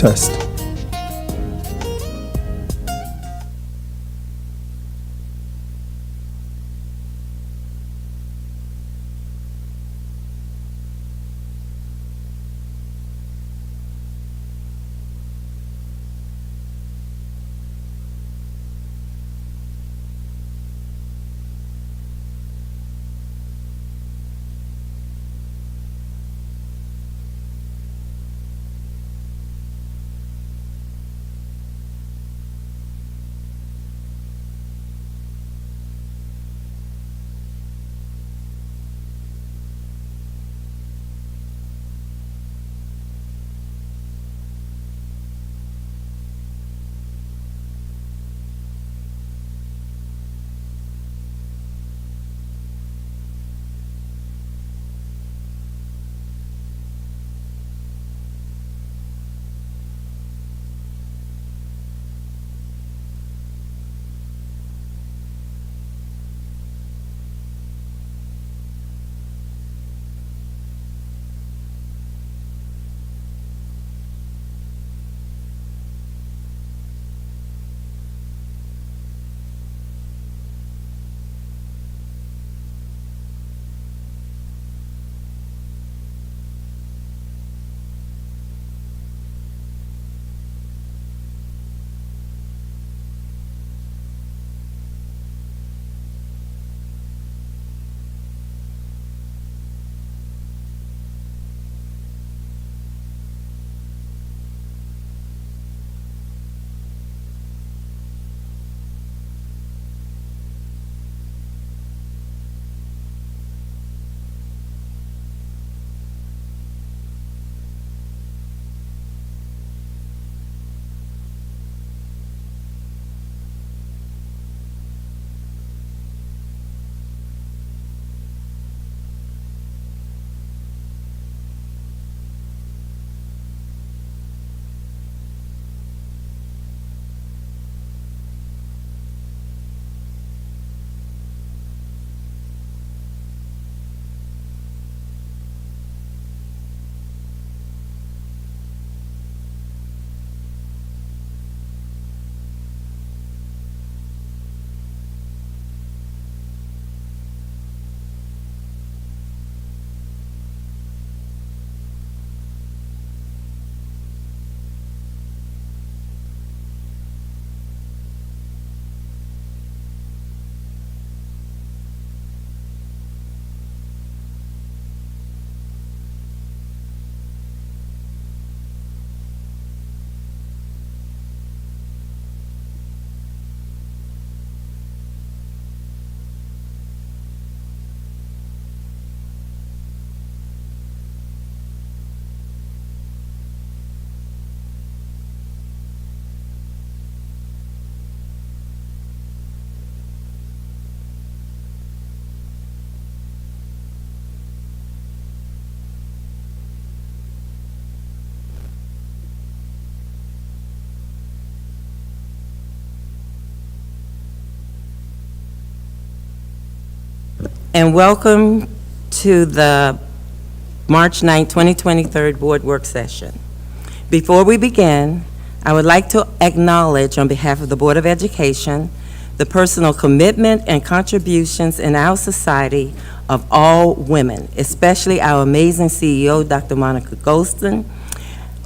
test. And welcome to the March 9, 2023 Board Work Session. Before we begin, I would like to acknowledge on behalf of the Board of Education the personal commitment and contributions in our society of all women, especially our amazing CEO, Dr. Monica Golston,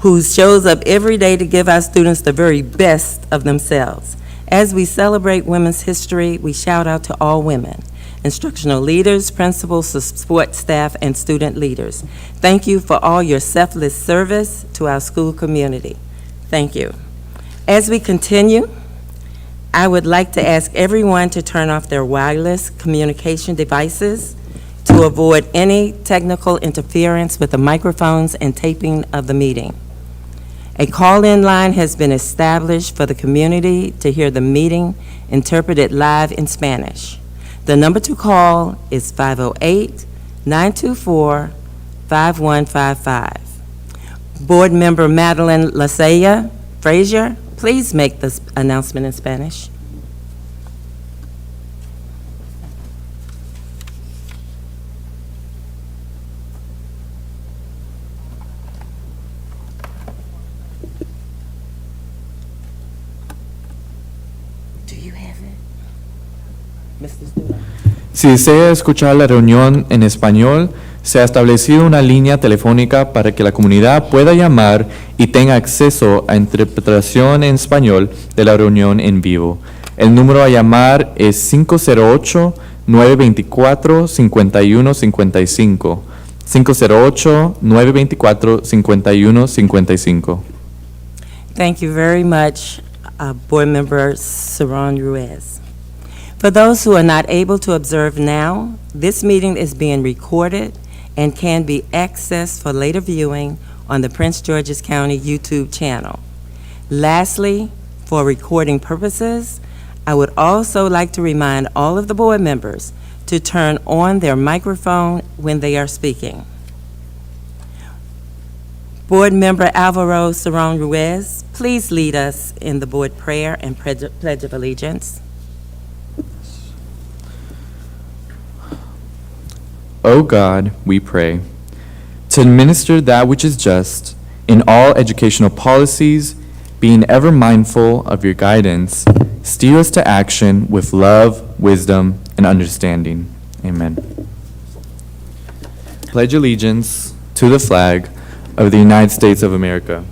who shows up every day to give our students the very best of themselves. As we celebrate Women's History, we shout out to all women, instructional leaders, principals, support staff, and student leaders. Thank you for all your selfless service to our school community. Thank you. As we continue, I would like to ask everyone to turn off their wireless communication devices to avoid any technical interference with the microphones and taping of the meeting. A call-in line has been established for the community to hear the meeting interpreted live in Spanish. The number to call is 508-924-5155. Board Member Madeline Lasaya Frazier, please make this announcement in Spanish. you have it? Mr. Studo. Si desea escuchar la reunión en español, se ha establecido una línea telefónica para que la comunidad pueda llamar y tenga acceso a interpretación en español de la reunión en vivo. El número a llamar es 508-924-5155. 508-924-5155. Thank you very much, Board Member Saron Ruiz. For those who are not able to observe now, this meeting is being recorded and can be accessed for later viewing on the Prince George's County YouTube channel. Lastly, for recording purposes, I would also like to remind all of the board members to turn on their microphone when they are speaking. Board Member Alvaro Saron Ruiz, please lead us in the board prayer and pledge of allegiance. O God, we pray, to administer that which is just in all educational policies, being ever mindful of your guidance, steer us to action with love, wisdom, and understanding. Amen. Pledge allegiance to the flag of the United States of America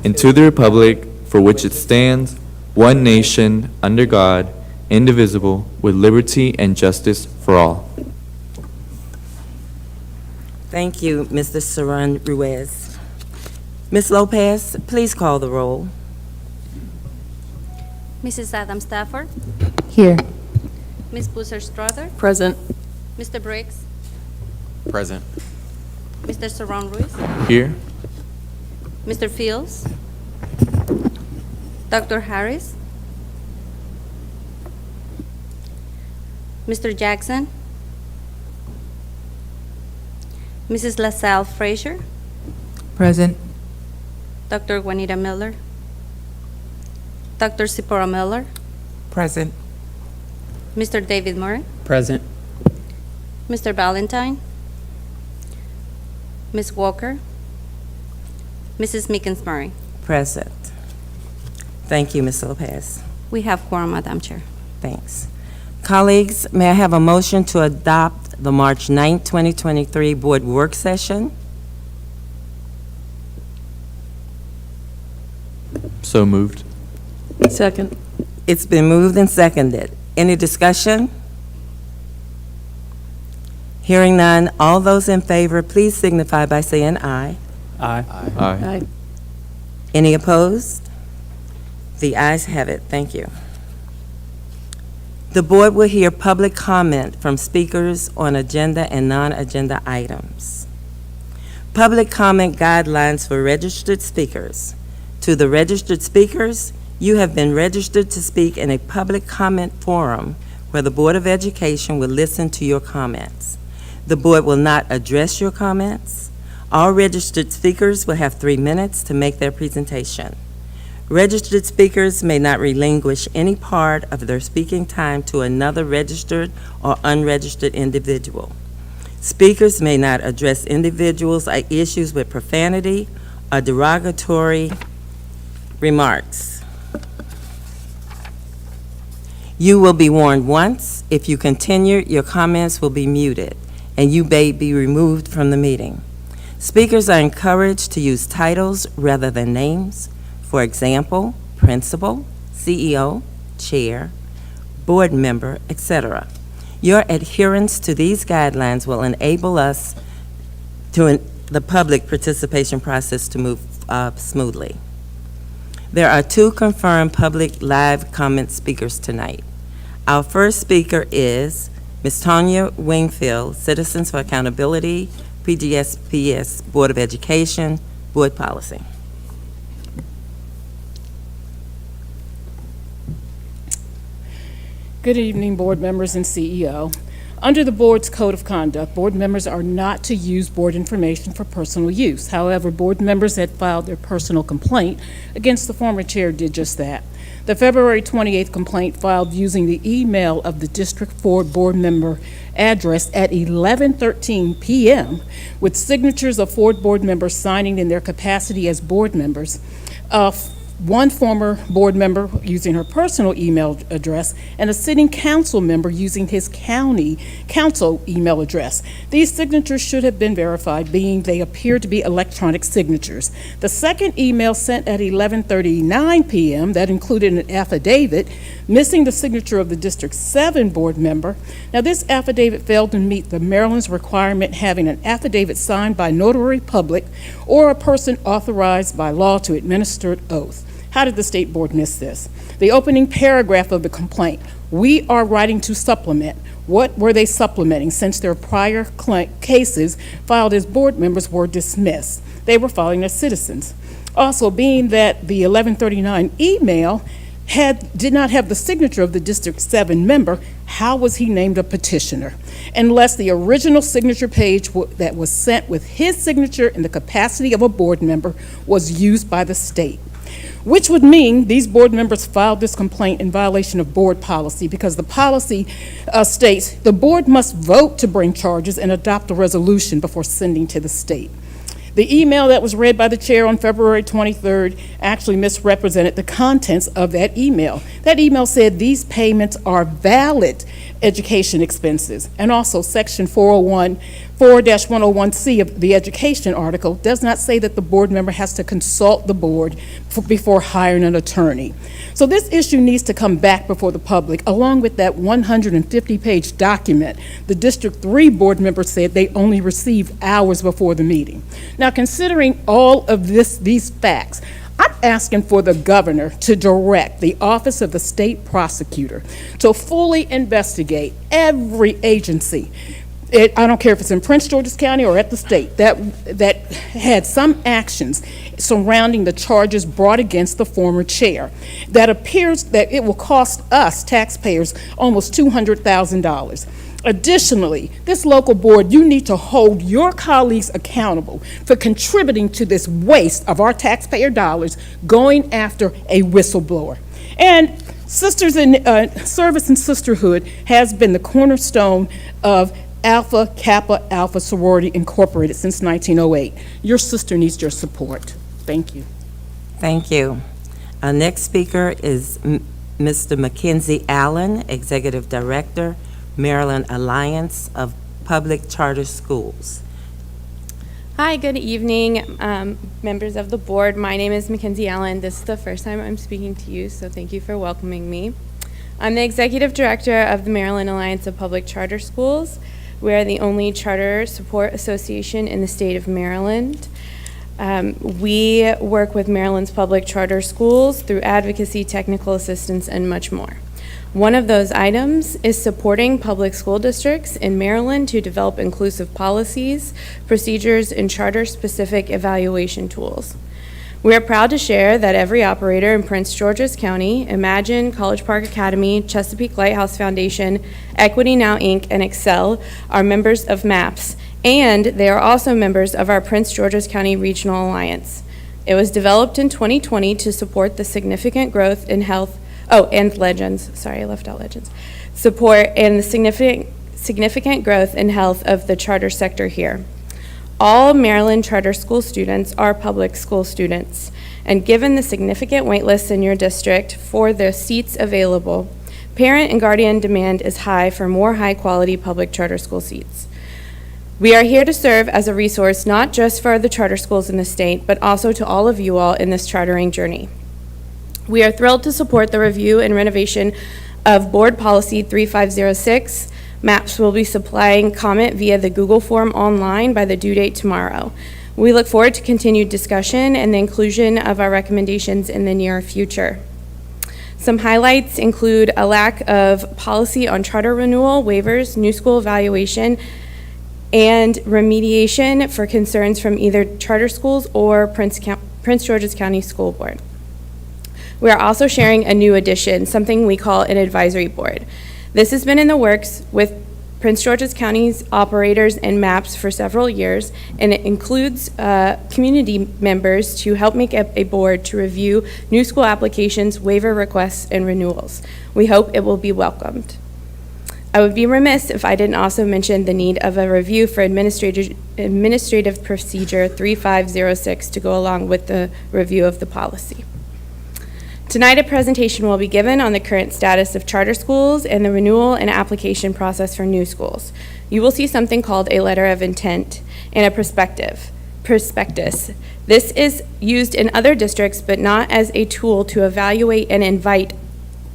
and to the republic for which it stands, one nation, under God, indivisible, with liberty and justice for all. Thank you, Mr. Saron Ruiz. Ms. Lopez, please call the roll. Mrs. Adam Stafford, Here. Ms. Busser Strother, Present. Mr. Briggs, Present. Mr. Saron Ruiz, Here? Mr. Fields, Dr. Harris, Mr. Jackson, Mrs. LaSalle Frazier, Present. Dr. Juanita Miller, Dr. Zipporah Miller, Present. Mr. David Murray, Present. Mr. Valentine, Ms. Walker, Mrs. Meekins Murray. Present. Thank you, Ms. Lopez. We have quorum, Madam Chair. Thanks. Colleagues, may I have a motion to adopt the March 9, 2023 Board Work Session? So moved. Second. It's been moved and seconded. Any discussion? Hearing none, all those in favor, please signify by saying aye. Aye. Aye. Any opposed? The ayes have it. Thank you. The board will hear public comment from speakers on agenda and non-agenda items. Public comment guidelines for registered speakers. To the registered speakers, you have been registered to speak in a public comment forum where the Board of Education will listen to your comments. The board will not address your comments. All registered speakers will have 3 minutes to make their presentation. Registered speakers may not relinquish any part of their speaking time to another registered or unregistered individual. Speakers may not address individuals or issues with profanity or derogatory remarks. You will be warned once. If you continue, your comments will be muted, and you may be removed from the meeting. Speakers are encouraged to use titles rather than names. For example, principal, CEO, chair, board member, etc. Your adherence to these guidelines will enable us to the public participation process to move smoothly. There are 2 confirmed public live comment speakers tonight. Our first speaker is Ms. Tanya Wingfield, Citizens for Accountability, PGSPS, Board of Education, Board Policy. Good evening, board members and CEO. Under the board's code of conduct, board members are not to use board information for personal use. However, board members that filed their personal complaint against the former chair did just that. The February 28th complaint filed using the email of the District 4 board member address at 11:13 p.m. with signatures of 4 board members signing in their capacity as board members, one former board member using her personal email address, and a sitting council member using his county council email address. These signatures should have been verified, being they appear to be electronic signatures. The second email sent at 11:39 p.m. that included an affidavit missing the signature of the District 7 board member. Now, this affidavit failed to meet the Maryland's requirement having an affidavit signed by notary public or a person authorized by law to administer an oath. How did the state board miss this? The opening paragraph of the complaint, we are writing to supplement. What were they supplementing since their prior cases filed as board members were dismissed? They were filing as citizens. Also, being that the 1139 email did not have the signature of the District 7 member, how was he named a petitioner? Unless the original signature page that was sent with his signature in the capacity of a board member was used by the state. Which would mean these board members filed this complaint in violation of board policy, because the policy states the board must vote to bring charges and adopt a resolution before sending to the state. The email that was read by the chair on February 23rd actually misrepresented the contents of that email. That email said these payments are valid education expenses. And also Section 4-101C of the education article does not say that the board member has to consult the board before hiring an attorney. So this issue needs to come back before the public, along with that 150-page document the District 3 board member said they only received hours before the meeting. Now, considering all of these facts, I'm asking for the governor to direct the Office of the State Prosecutor to fully investigate every agency. I don't care if it's in Prince George's County or at the state that had some actions surrounding the charges brought against the former chair. That appears that it will cost us taxpayers almost $200,000. Additionally, this local board, you need to hold your colleagues accountable for contributing to this waste of our taxpayer dollars going after a whistleblower. And Sisters in Service and Sisterhood has been the cornerstone of Alpha Kappa Alpha Sorority Incorporated since 1908. Your sister needs your support. Thank you. Thank you. Our next speaker is Mr. Mackenzie Allen, Executive Director, Maryland Alliance of Public Charter Schools. Hi, good evening, members of the board. My name is Mackenzie Allen. This is the first time I'm speaking to you, so thank you for welcoming me. I'm the Executive Director of the Maryland Alliance of Public Charter Schools. We are the only charter support association in the state of Maryland. We work with Maryland's public charter schools through advocacy, technical assistance, and much more. One of those items is supporting public school districts in Maryland to develop inclusive policies, procedures, and charter-specific evaluation tools. We are proud to share that every operator in Prince George's County, Imagine, College Park Academy, Chesapeake Lighthouse Foundation, Equity Now Inc., and Excel are members of MAPS, and they are also members of our Prince George's County Regional Alliance. It was developed in 2020 to support the significant growth in health. And Legends, sorry, I left out Legends. Support and the significant growth in health of the charter sector here. All Maryland charter school students are public school students, and given the significant wait lists in your district for the seats available, parent and guardian demand is high for more high-quality public charter school seats. We are here to serve as a resource not just for the charter schools in the state, but also to all of you all in this chartering journey. We are thrilled to support the review and renovation of Board Policy 3506. MAPS will be supplying comment via the Google form online by the due date tomorrow. We look forward to continued discussion and the inclusion of our recommendations in the near future. Some highlights include a lack of policy on charter renewal, waivers, new school evaluation, and remediation for concerns from either charter schools or Prince George's County School Board. We are also sharing a new addition, something we call an advisory board. This has been in the works with Prince George's County's operators and MAPS for several years, and it includes community members to help make up a board to review new school applications, waiver requests, and renewals. We hope it will be welcomed. I would be remiss if I didn't also mention the need of a review for Administrative Procedure 3506 to go along with the review of the policy. Tonight, a presentation will be given on the current status of charter schools and the renewal and application process for new schools. You will see something called a letter of intent and a prospectus. This is used in other districts, but not as a tool to evaluate and invite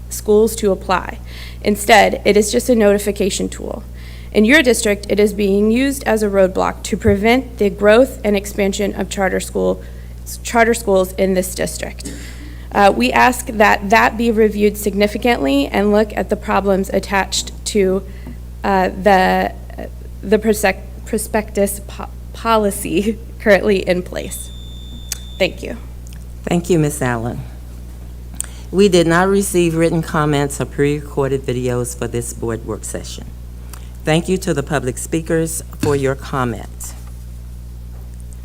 schools to apply. Instead, it is just a notification tool. In your district, it is being used as a roadblock to prevent the growth and expansion of charter schools in this district. We ask that be reviewed significantly and look at the problems attached to the prospectus policy currently in place. Thank you. Thank you, Ms. Allen. We did not receive written comments or pre-recorded videos for this board work session. Thank you to the public speakers for your comments.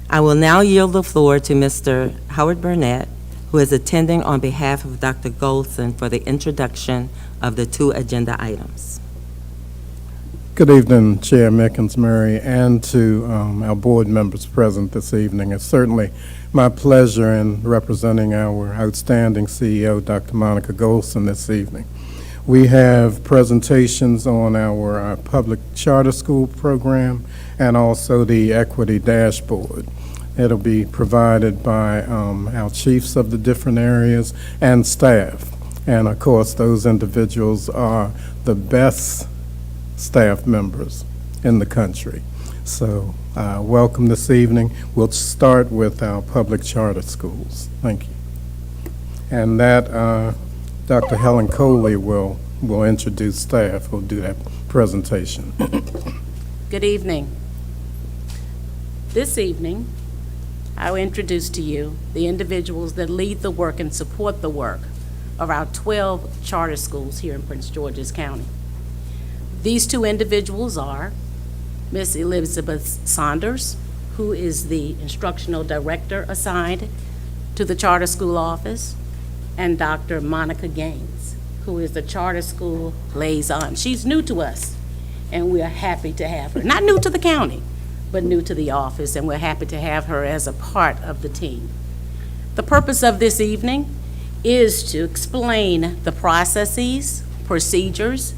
I will now yield the floor to Mr. Howard Burnett, who is attending on behalf of Dr. Goldson for the introduction of the 2 agenda items. Good evening, Chair Mickens-Murray, and to our board members present this evening. It's certainly my pleasure in representing our outstanding CEO, Dr. Monica Goldson, this evening. We have presentations on our public charter school program and also the equity dashboard. It'll be provided by our chiefs of the different areas and staff. And of course, those individuals are the best staff members in the country. So welcome this evening. We'll start with our public charter schools. Thank you. And that Dr. Helen Coley will introduce staff who'll do that presentation. Good evening. This evening, I will introduce to you the individuals that lead the work and support the work of our 12 charter schools here in Prince George's County. These 2 individuals are Ms. Elizabeth Saunders, who is the instructional director assigned to the charter school office, and Dr. Monica Gaines, who is the charter school liaison. She's new to us, and we are happy to have her. Not new to the county, but new to the office, and we're happy to have her as a part of the team. The purpose of this evening is to explain the processes, procedures,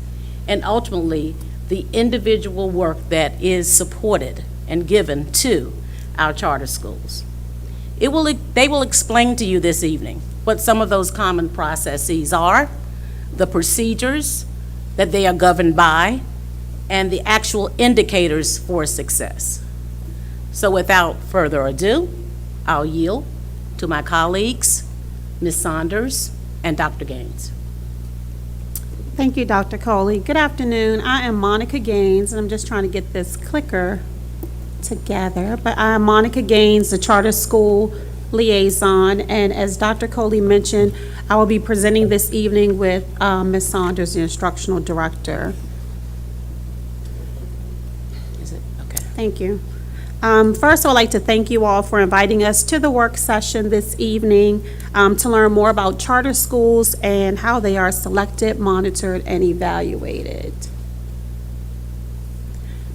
and ultimately the individual work that is supported and given to our charter schools. They will explain to you this evening what some of those common processes are, the procedures that they are governed by, and the actual indicators for success. So without further ado, I'll yield to my colleagues, Ms. Saunders and Dr. Gaines. Thank you, Dr. Coley. Good afternoon. I am Monica Gaines, and I'm just trying to get this clicker together. But I am Monica Gaines, the charter school liaison, and as Dr. Coley mentioned, I will be presenting this evening with Ms. Saunders, the instructional director. Is it? Okay. Thank you. First, I would like to thank you all for inviting us to the work session this evening to learn more about charter schools and how they are selected, monitored, and evaluated.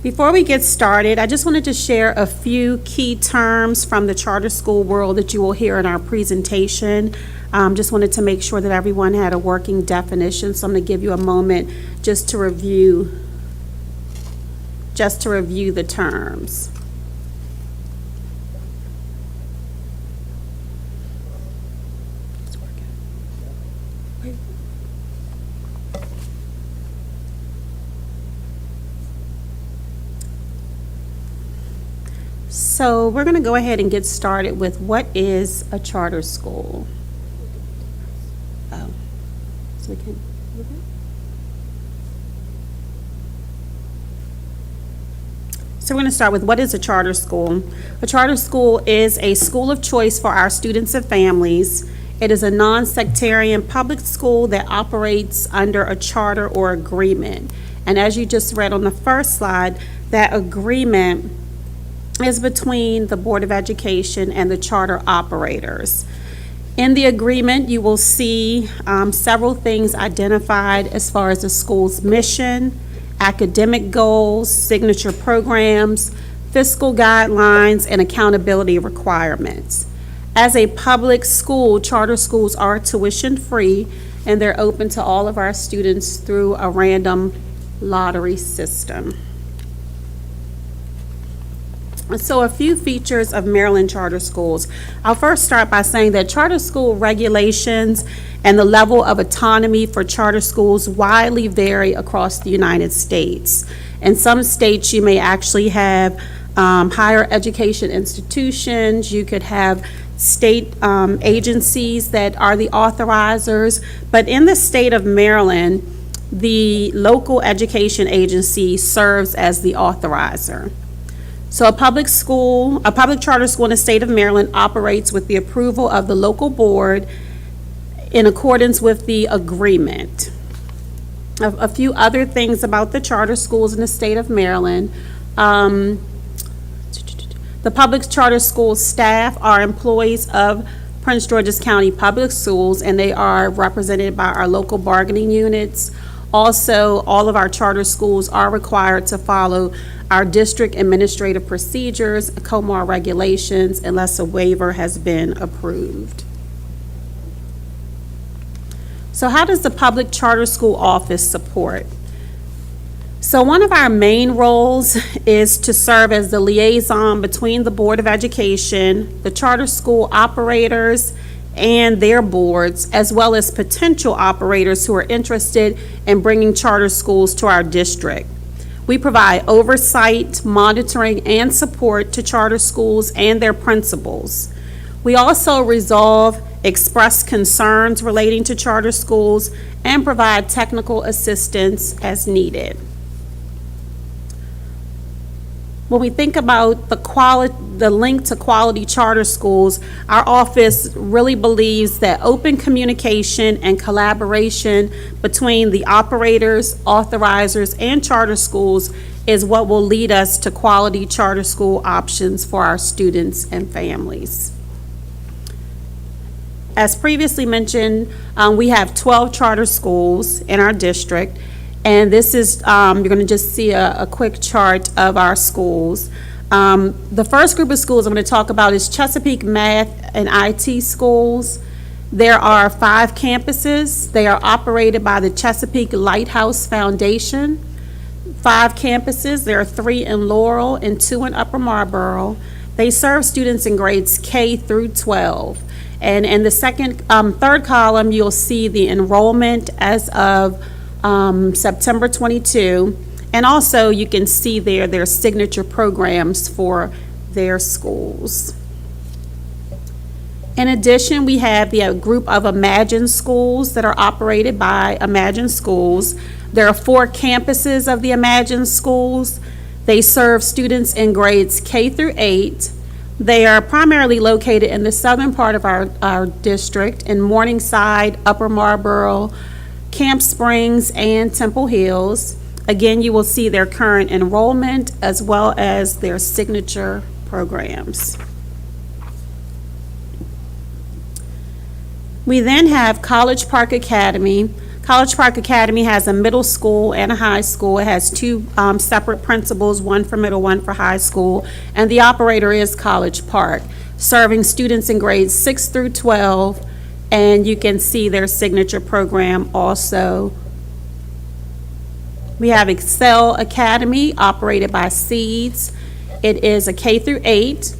Before we get started, I just wanted to share a few key terms from the charter school world that you will hear in our presentation. Just wanted to make sure that everyone had a working definition, so I'm going to give you a moment just to review the terms. So we're going to go ahead and get started with what is a charter school. Oh, so we can. So we're going to start with what is a charter school. A charter school is a school of choice for our students and families. It is a non-sectarian public school that operates under a charter or agreement. And as you just read on the first slide, that agreement is between the Board of Education and the charter operators. In the agreement, you will see several things identified as far as the school's mission, academic goals, signature programs, fiscal guidelines, and accountability requirements. As a public school, charter schools are tuition-free, and they're open to all of our students through a random lottery system. So a few features of Maryland charter schools. I'll first start by saying that charter school regulations and the level of autonomy for charter schools widely vary across the United States. In some states, you may actually have higher education institutions. You could have state agencies that are the authorizers. But in the state of Maryland, the local education agency serves as the authorizer. So a public charter school in the state of Maryland operates with the approval of the local board in accordance with the agreement. A few other things about the charter schools in the state of Maryland. The public charter school staff are employees of Prince George's County Public Schools, and they are represented by our local bargaining units. Also, all of our charter schools are required to follow our district administrative procedures, COMAR regulations, unless a waiver has been approved. So how does the public charter school office support? So one of our main roles is to serve as the liaison between the Board of Education, the charter school operators, and their boards, as well as potential operators who are interested in bringing charter schools to our district. We provide oversight, monitoring, and support to charter schools and their principals. We also resolve express concerns relating to charter schools and provide technical assistance as needed. When we think about the link to quality charter schools, our office really believes that open communication and collaboration between the operators, authorizers, and charter schools is what will lead us to quality charter school options for our students and families. As previously mentioned, we have 12 charter schools in our district. And this is, you're going to just see a quick chart of our schools. The first group of schools I'm going to talk about is Chesapeake Math and IT Schools. There are 5 campuses. They are operated by the Chesapeake Lighthouse Foundation. 5 campuses. There are 3 in Laurel and 2 in Upper Marlboro. They serve students in grades K through 12. And in the third column, you'll see the enrollment as of September 22, and also you can see there their signature programs for their schools. In addition, we have the group of Imagine schools that are operated by Imagine Schools. There are 4 campuses of the Imagine schools. They serve students in grades K through 8. They are primarily located in the southern part of our district in Morningside, Upper Marlboro, Camp Springs, and Temple Hills. Again, you will see their current enrollment as well as their signature programs. We then have College Park Academy. College Park Academy has a middle school and a high school. It has 2 separate principals, one for middle, one for high school, and the operator is College Park, serving students in grades 6 through 12. And you can see their signature program also. We have Excel Academy, operated by Seeds. It is a K through 8.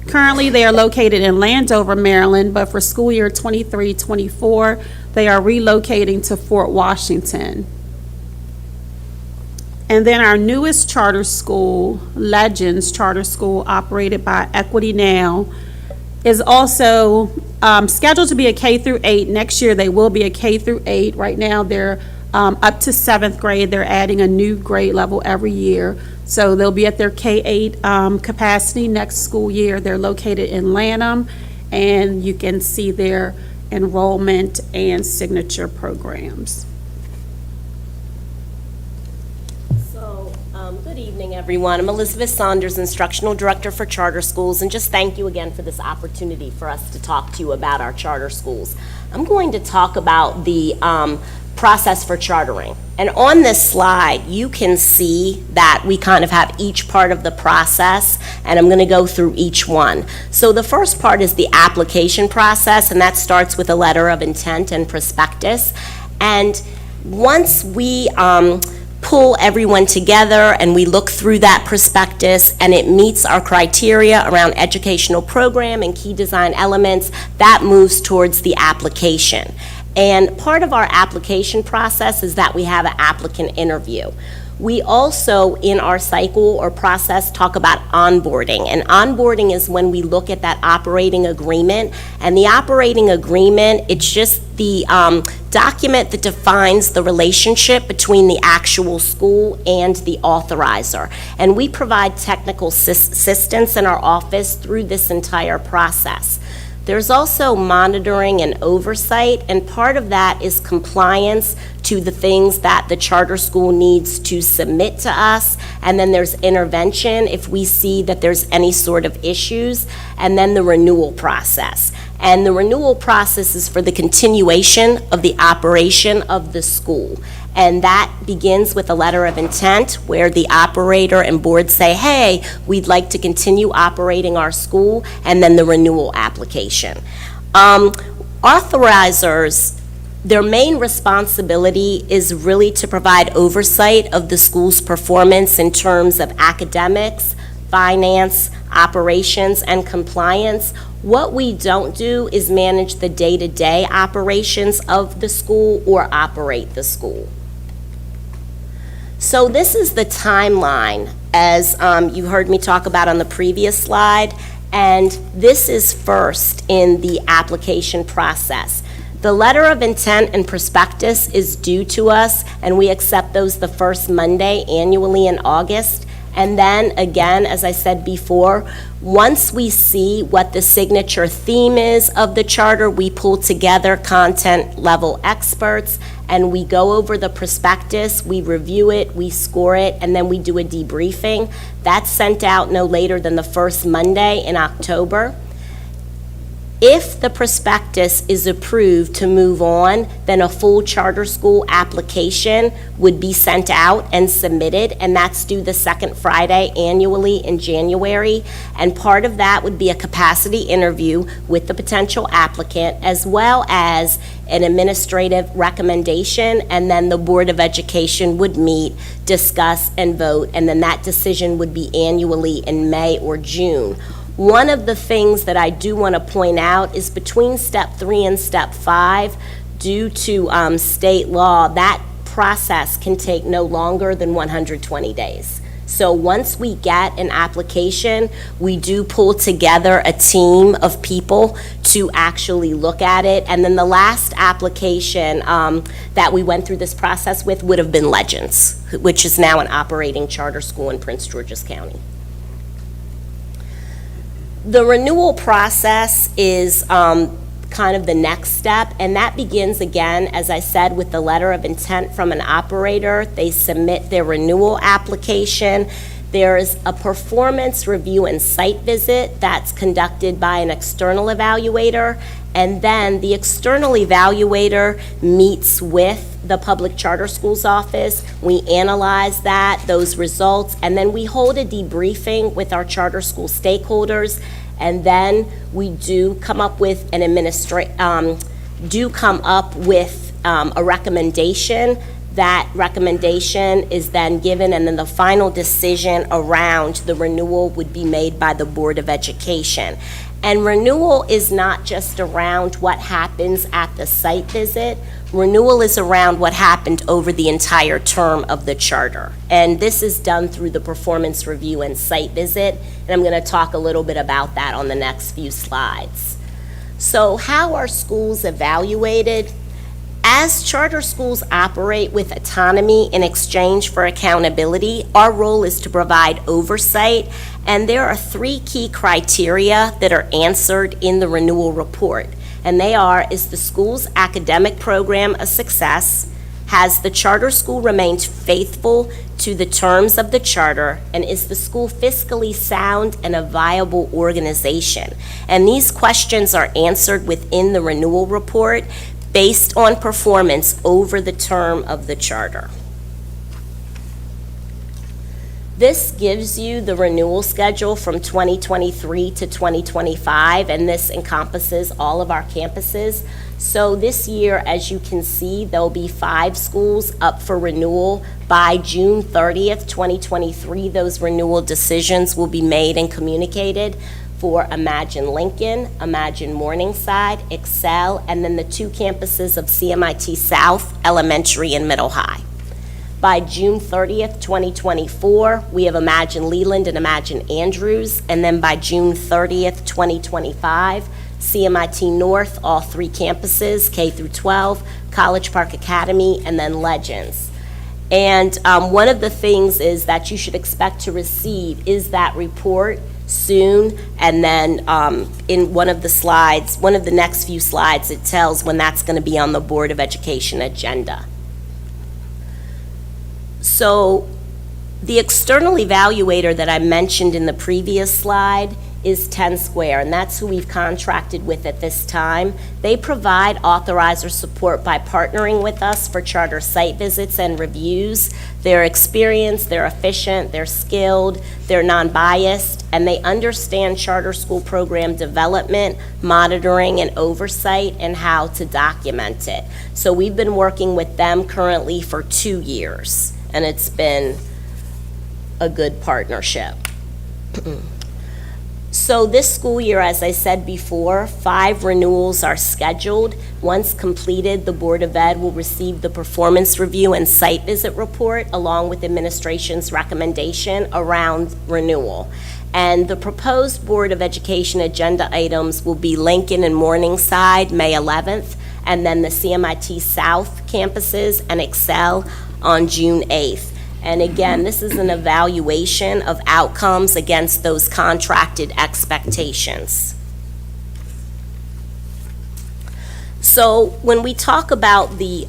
Currently, they are located in Landover, Maryland, but for school year 23-24, they are relocating to Fort Washington. And then our newest charter school, Legends Charter School, operated by Equity Now, is also scheduled to be a K through 8. Next year, they will be a K through 8. Right now, they're up to 7th grade. They're adding a new grade level every year. So they'll be at their K-8 capacity next school year. They're located in Lanham, and you can see their enrollment and signature programs. Good evening, everyone. I'm Elizabeth Saunders, Instructional Director for Charter Schools, and just thank you again for this opportunity for us to talk to you about our charter schools. I'm going to talk about the process for chartering. And on this slide, you can see that we kind of have each part of the process, and I'm going to go through each one. So the first part is the application process, and that starts with a letter of intent and prospectus. And once we pull everyone together and we look through that prospectus and it meets our criteria around educational program and key design elements, that moves towards the application. And part of our application process is that we have an applicant interview. We also, in our cycle or process, talk about onboarding. And onboarding is when we look at that operating agreement. And the operating agreement, it's just the document that defines the relationship between the actual school and the authorizer. And we provide technical assistance in our office through this entire process. There's also monitoring and oversight, and part of that is compliance to the things that the charter school needs to submit to us, and then there's intervention if we see that there's any sort of issues, and then the renewal process. And the renewal process is for the continuation of the operation of the school. And that begins with a letter of intent where the operator and board say, hey, we'd like to continue operating our school, and then the renewal application. Authorizers, their main responsibility is really to provide oversight of the school's performance in terms of academics, finance, operations, and compliance. What we don't do is manage the day-to-day operations of the school or operate the school. So this is the timeline, as you heard me talk about on the previous slide, and this is first in the application process. The letter of intent and prospectus is due to us, and we accept those the first Monday annually in August. And then, again, as I said before, once we see what the signature theme is of the charter, we pull together content level experts, and we go over the prospectus, we review it, we score it, and then we do a debriefing. That's sent out no later than the first Monday in October. If the prospectus is approved to move on, then a full charter school application would be sent out and submitted, and that's due the second Friday annually in January. And part of that would be a capacity interview with the potential applicant, as well as an administrative recommendation, and then the Board of Education would meet, discuss, and vote, and then that decision would be annually in May or June. One of the things that I do want to point out is between step 3 and step 5, due to state law, that process can take no longer than 120 days. So once we get an application, we do pull together a team of people to actually look at it. And then the last application that we went through this process with would have been Legends, which is now an operating charter school in Prince George's County. The renewal process is kind of the next step, and that begins again, as I said, with the letter of intent from an operator. They submit their renewal application. There's a performance review and site visit that's conducted by an external evaluator, and then the external evaluator meets with the public charter schools office. We analyze those results, and then we hold a debriefing with our charter school stakeholders, and then we do come up with a recommendation. That recommendation is then given, and then the final decision around the renewal would be made by the Board of Education. And renewal is not just around what happens at the site visit. Renewal is around what happened over the entire term of the charter. And this is done through the performance review and site visit, and I'm going to talk a little bit about that on the next few slides. So how are schools evaluated? As charter schools operate with autonomy in exchange for accountability, our role is to provide oversight, and there are 3 key criteria that are answered in the renewal report. And they are, is the school's academic program a success? Has the charter school remained faithful to the terms of the charter? And is the school fiscally sound and a viable organization? And these questions are answered within the renewal report. based on performance over the term of the charter. This gives you the renewal schedule from 2023 to 2025, and this encompasses all of our campuses. So this year, as you can see, there'll be 5 schools up for renewal. By June 30th, 2023, those renewal decisions will be made and communicated for Imagine Lincoln, Imagine Morningside, Excel, and then the 2 campuses of CMIT South, elementary and middle high. By June 30th, 2024, we have Imagine Leland and Imagine Andrews, and then by June 30th, 2025, CMIT North, all 3 campuses, K through 12, College Park Academy, and then Legends. And one of the things is that you should expect to receive is that report soon, and then in one of the slides, one of the next few slides, it tells when that's going to be on the Board of Education agenda. So the external evaluator that I mentioned in the previous slide is 10 Square, and that's who we've contracted with at this time. They provide authorizer support by partnering with us for charter site visits and reviews. They're experienced, they're efficient, they're skilled, they're non-biased, and they understand charter school program development, monitoring, and oversight, and how to document it. So we've been working with them currently for 2 years, and it's been a good partnership. So this school year, as I said before, 5 renewals are scheduled. Once completed, the Board of Ed will receive the performance review and site visit report along with administration's recommendation around renewal. And the proposed Board of Education agenda items will be Lincoln and Morningside, May 11th, and then the CMIT South campuses and Excel on June 8th. And again, this is an evaluation of outcomes against those contracted expectations. So when we talk about the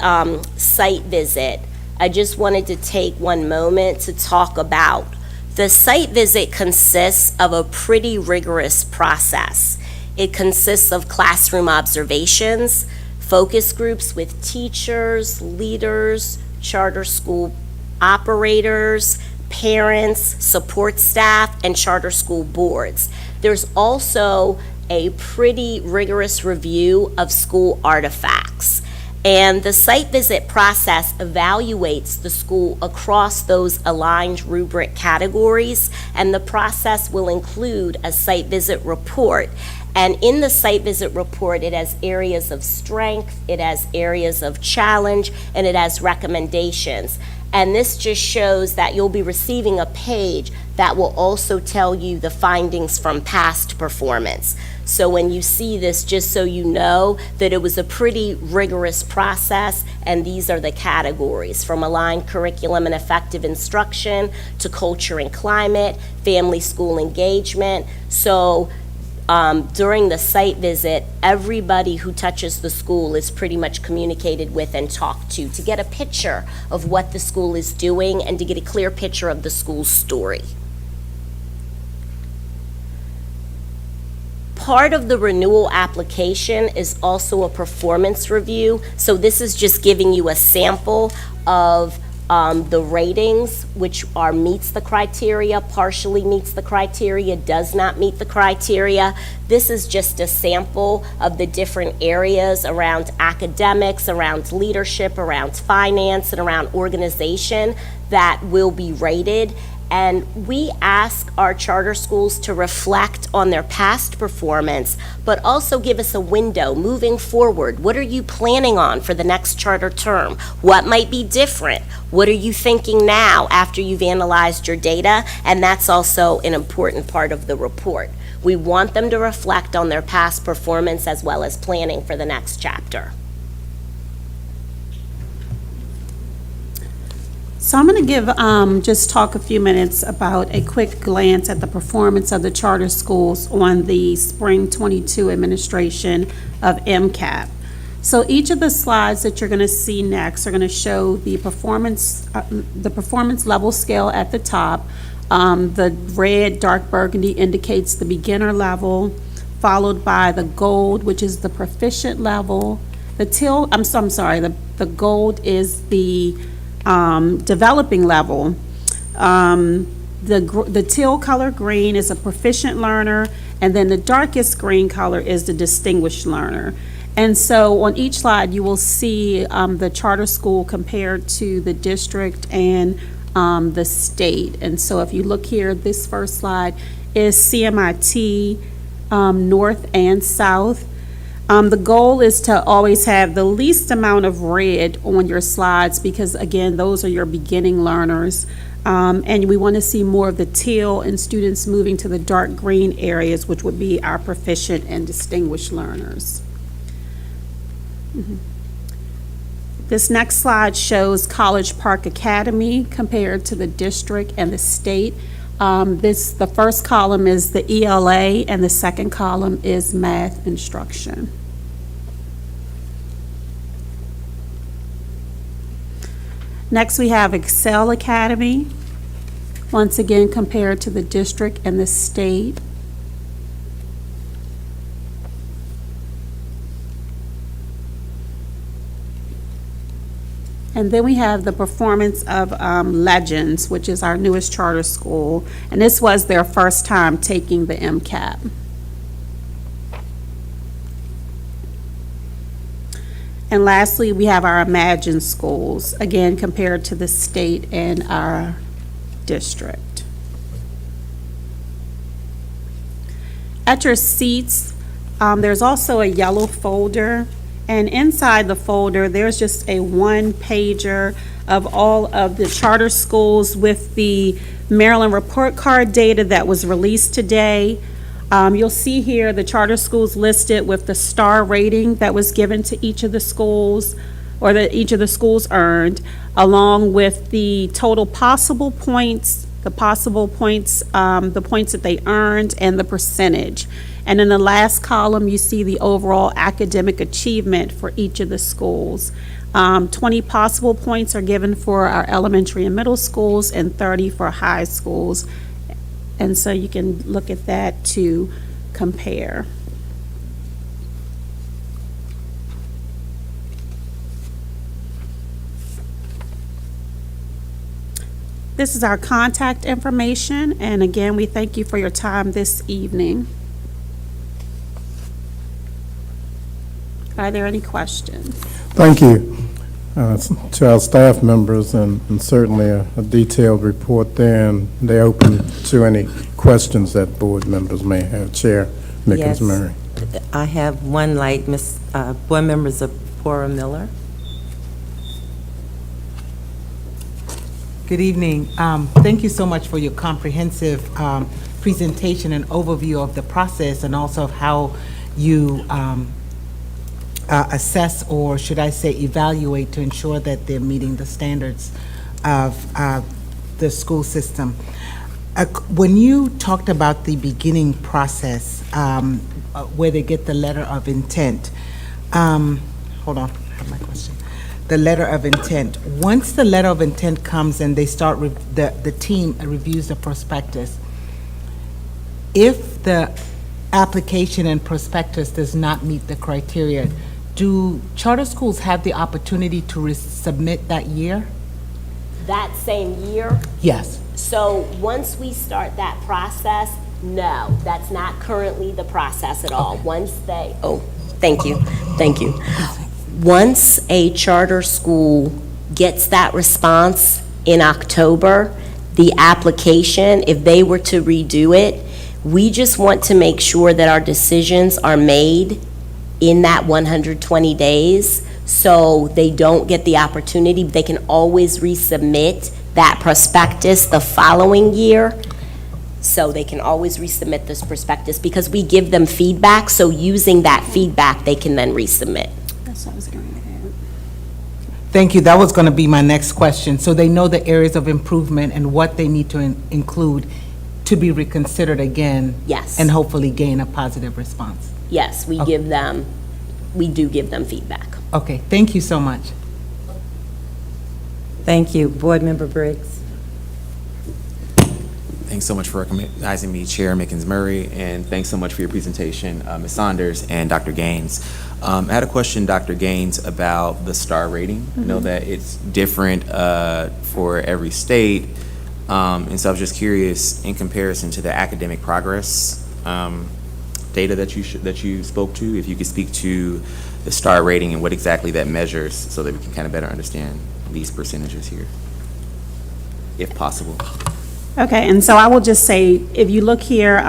site visit, I just wanted to take one moment to talk about the site visit consists of a pretty rigorous process. It consists of classroom observations, focus groups with teachers, leaders, charter school operators, parents, support staff, and charter school boards. There's also a pretty rigorous review of school artifacts. And the site visit process evaluates the school across those aligned rubric categories, and the process will include a site visit report. And in the site visit report, it has areas of strength, it has areas of challenge, and it has recommendations. And this just shows that you'll be receiving a page that will also tell you the findings from past performance. So when you see this, just so you know that it was a pretty rigorous process, and these are the categories from aligned curriculum and effective instruction to culture and climate, family school engagement. So during the site visit, everybody who touches the school is pretty much communicated with and talked to get a picture of what the school is doing and to get a clear picture of the school's story. Part of the renewal application is also a performance review. So this is just giving you a sample of the ratings, which are meets the criteria, partially meets the criteria, does not meet the criteria. This is just a sample of the different areas around academics, around leadership, around finance, and around organization that will be rated. And we ask our charter schools to reflect on their past performance, but also give us a window moving forward. What are you planning on for the next charter term? What might be different? What are you thinking now after you've analyzed your data? And that's also an important part of the report. We want them to reflect on their past performance as well as planning for the next chapter. So I'm going to give, just talk a few minutes about a quick glance at the performance of the charter schools on the Spring 22 administration of MCAP. So each of the slides that you're going to see next are going to show the performance level scale at the top. The red dark burgundy indicates the beginner level, followed by the gold, which is the proficient level, I'm sorry, the gold is the developing level. The teal color green is a proficient learner, and then the darkest green color is the distinguished learner. And so on each slide, you will see the charter school compared to the district and the state. And so if you look here, this first slide is CMIT North and South. The goal is to always have the least amount of red on your slides because, again, those are your beginning learners. And we want to see more of the teal and students moving to the dark green areas, which would be our proficient and distinguished learners. This next slide shows College Park Academy compared to the district and the state. The first column is the ELA and the second column is math instruction. Next, we have Excel Academy, once again compared to the district and the state. And then we have the performance of Legends, which is our newest charter school, and this was their first time taking the MCAT. And lastly, we have our Imagine schools, again compared to the state and our district. At your seats, there's also a yellow folder. And inside the folder, there's just a one-pager of all of the charter schools with the Maryland report card data that was released today. You'll see here the charter schools listed with the star rating that was given to each of the schools, or that each of the schools earned, along with the total possible points, the points that they earned, and the percentage. And in the last column, you see the overall academic achievement for each of the schools. 20 possible points are given for our elementary and middle schools and 30 for high schools. And so you can look at that to compare. This is our contact information, and again, we thank you for your time this evening. Are there any questions? Thank you to our staff members, and certainly a detailed report there, and they're open to any questions that board members may have. Chair Yes. Mickens-Murray. I have one light, board members of Zipporah Miller. Good evening. Thank you so much for your comprehensive presentation and overview of the process, and also of how you assess, or should I say evaluate, to ensure that they're meeting the standards of the school system. When you talked about the beginning process, where they get the letter of intent, hold on, I have my question. The letter of intent. Once the letter of intent comes and they start, the team reviews the prospectus, if the application and prospectus does not meet the criteria, do charter schools have the opportunity to resubmit that year? That same year? Yes. So once we start that process, no, that's not currently the process at all. Once they, thank you. Once a charter school gets that response in October, the application, if they were to redo it, we just want to make sure that our decisions are made in that 120 days, so they don't get the opportunity. They can always resubmit that prospectus the following year. So they can always resubmit this prospectus because we give them feedback, so using that feedback, they can then resubmit. That's what I was going to add. Thank you. That was going to be my next question. So they know the areas of improvement and what they need to include to be reconsidered again. Yes. And hopefully gain a positive response. Yes, we do give them feedback. Okay, thank you so much. Thank you. Board Member Briggs. Thanks so much for recognizing me, Chair Mickens Murray, and thanks so much for your presentation, Ms. Saunders and Dr. Gaines. I had a question, Dr. Gaines, about the star rating. I know that it's different for every state, and so I was just curious, in comparison to the academic progress data that you spoke to, if you could speak to the star rating and what exactly that measures, so that we can kind of better understand these percentages here, if possible. Okay, and so I will just say, if you look here,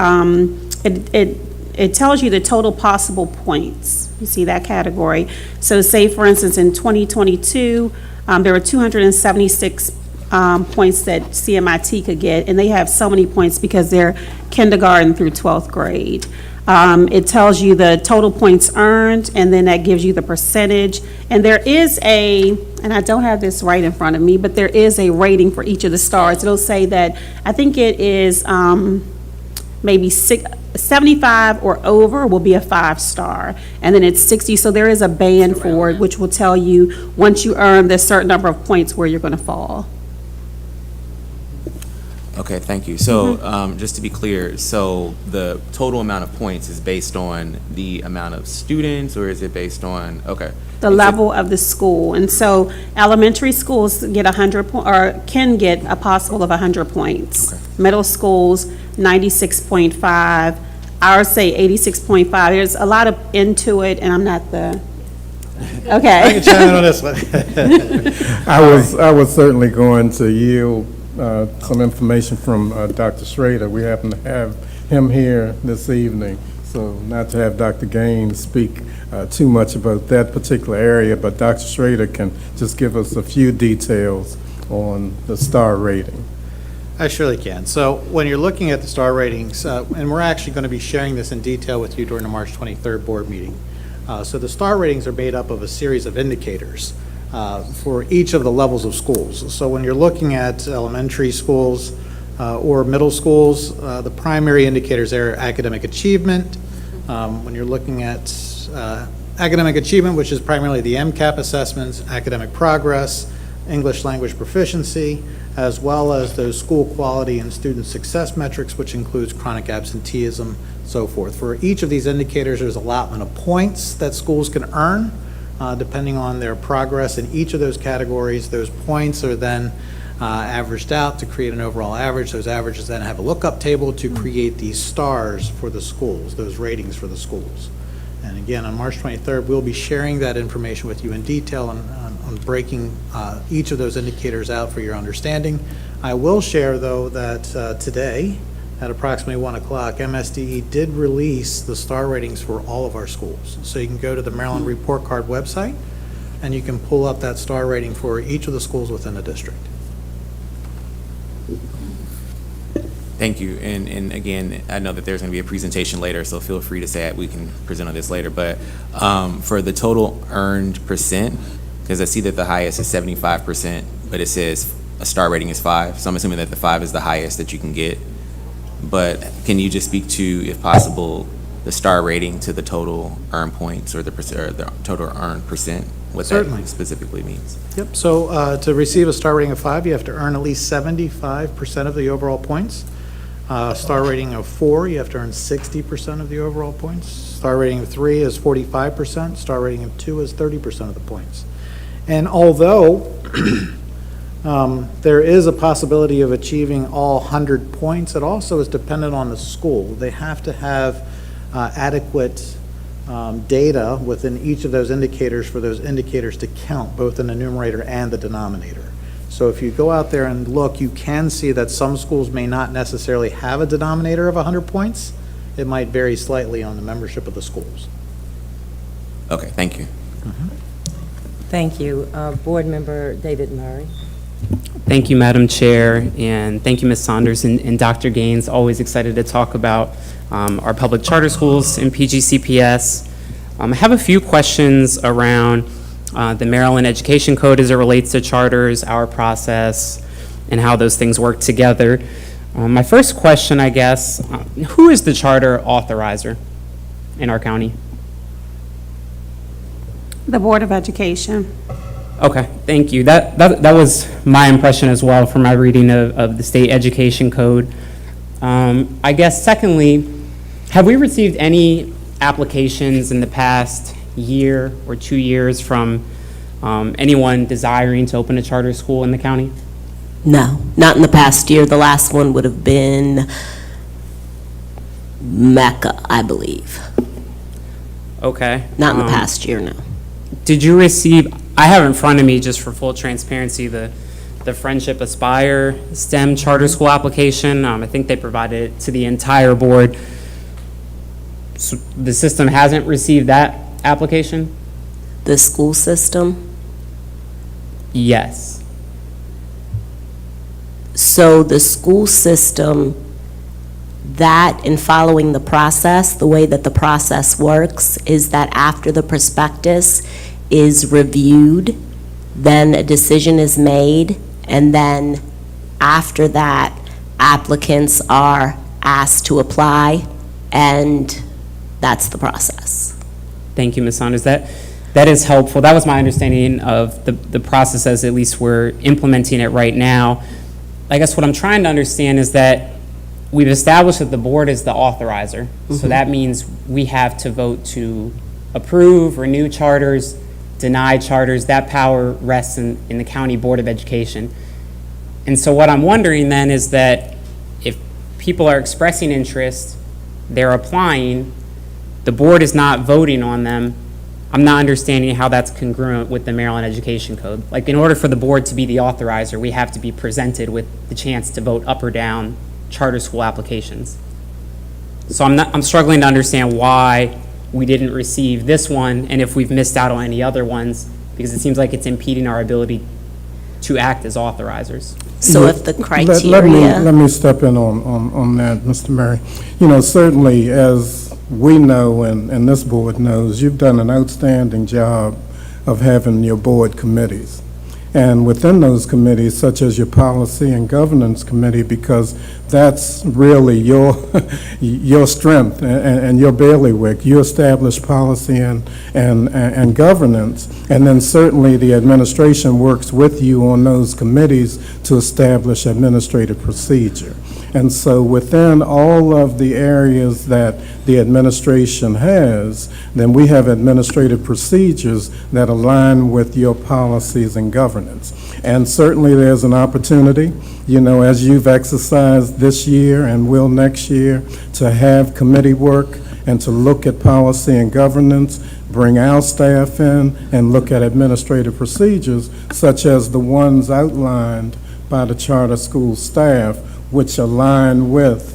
it tells you the total possible points. You see that category. So say, for instance, in 2022, there were 276 points that CMIT could get, and they have so many points because they're kindergarten through 12th grade. It tells you the total points earned, and then that gives you the percentage. And there is and I don't have this right in front of me, but there is a rating for each of the stars. It'll say that, I think it is maybe 75 or over will be a 5-star, and then it's 60. So there is a band for it, which will tell you once you earn this certain number of points where you're going to fall. Okay, thank you. So just to be clear, so the total amount of points is based on the amount of students, or is it based on, okay. The level of the school. And so elementary schools get 100 or can get a possible of 100 points. Okay. Middle schools, 96.5. Ours say 86.5. There's a lot of into it, and I'm not the, okay. I can chime in on this one. I was certainly going to yield some information from Dr. Schrader. We happen to have him here this evening, so not to have Dr. Gaines speak too much about that particular area, but Dr. Schrader can just give us a few details on the star rating. I surely can. So when you're looking at the star ratings, and we're actually going to be sharing this in detail with you during the March 23rd board meeting. So the star ratings are made up of a series of indicators for each of the levels of schools. So when you're looking at elementary schools or middle schools, the primary indicators there are academic achievement. When you're looking at academic achievement, which is primarily the MCAP assessments, academic progress, English language proficiency, as well as those school quality and student success metrics, which includes chronic absenteeism, so forth. For each of these indicators, there's allotment of points that schools can earn depending on their progress in each of those categories. Those points are then averaged out to create an overall average. Those averages then have a lookup table to create these stars for the schools, those ratings for the schools. And again, on March 23rd, we'll be sharing that information with you in detail on breaking each of those indicators out for your understanding. I will share, though, that today, at approximately 1 o'clock, MSDE did release the star ratings for all of our schools. So you can go to the Maryland Report Card website, and you can pull up that star rating for each of the schools within the district. Thank you. And again, I know that there's going to be a presentation later, so feel free to say it. We can present on this later. But for the total earned percent, because I see that the highest is 75%, but it says a star rating is 5. So I'm assuming that the 5 is the highest that you can get. But can you just speak to, if possible, the star rating to the total earned points or the total earned percent? What Certainly. that specifically means? Yep. So to receive a star rating of 5, you have to earn at least 75% of the overall points. Star rating of 4, you have to earn 60% of the overall points. Star rating of 3 is 45%. Star rating of 2 is 30% of the points. And although there is a possibility of achieving all 100 points, it also is dependent on the school. They have to have adequate data within each of those indicators for those indicators to count, both in the numerator and the denominator. So if you go out there and look, you can see that some schools may not necessarily have a denominator of 100 points. It might vary slightly on the membership of the schools. Okay, thank you. Thank you. Board Member David Murray. Thank you, Madam Chair, and thank you, Ms. Saunders and Dr. Gaines. Always excited to talk about our public charter schools and PGCPS. I have a few questions around the Maryland Education Code as it relates to charters, our process, and how those things work together. My first question, I guess, who is the charter authorizer in our county? The Board of Education. Okay, thank you. That was my impression as well from my reading of the state education code. I guess secondly, have we received any applications in the past year or 2 years from anyone desiring to open a charter school in the county? No, not in the past year. The last one would have been Mecca, I believe. Okay. Not in the past year, no. Did you receive, I have in front of me, just for full transparency, the Friendship Aspire STEM charter school application. I think they provided it to the entire board. So the system hasn't received that application? The school system? Yes. So the school system, that in following the process, the way that the process works is that after the prospectus is reviewed, then a decision is made, and then after that, applicants are asked to apply, and that's the process. Thank you, Ms. Saunders. That is helpful. That was my understanding of the process as at least we're implementing it right now. I guess what I'm trying to understand is that we've established that the board is the authorizer. So that means we have to vote to approve, renew charters, deny charters. That power rests in the County Board of Education. And so what I'm wondering then is that if people are expressing interest, they're applying, the board is not voting on them, I'm not understanding how that's congruent with the Maryland Education Code. Like, in order for the board to be the authorizer, we have to be presented with the chance to vote up or down charter school applications. So I'm struggling to understand why we didn't receive this one, and if we've missed out on any other ones, because it seems like it's impeding our ability to act as authorizers. So if the criteria... Let me step in on that, Mr. Murray. You know, certainly, as we know and this board knows, you've done an outstanding job of having your board committees. And within those committees, such as your policy and governance committee, because that's really your your strength and your bailiwick. You establish policy and governance, and then certainly the administration works with you on those committees to establish administrative procedure. And so within all of the areas that the administration has, then we have administrative procedures that align with your policies and governance. And certainly there's an opportunity, you know, as you've exercised this year and will next year, to have committee work and to look at policy and governance, bring our staff in and look at administrative procedures such as the ones outlined by the charter school staff, which align with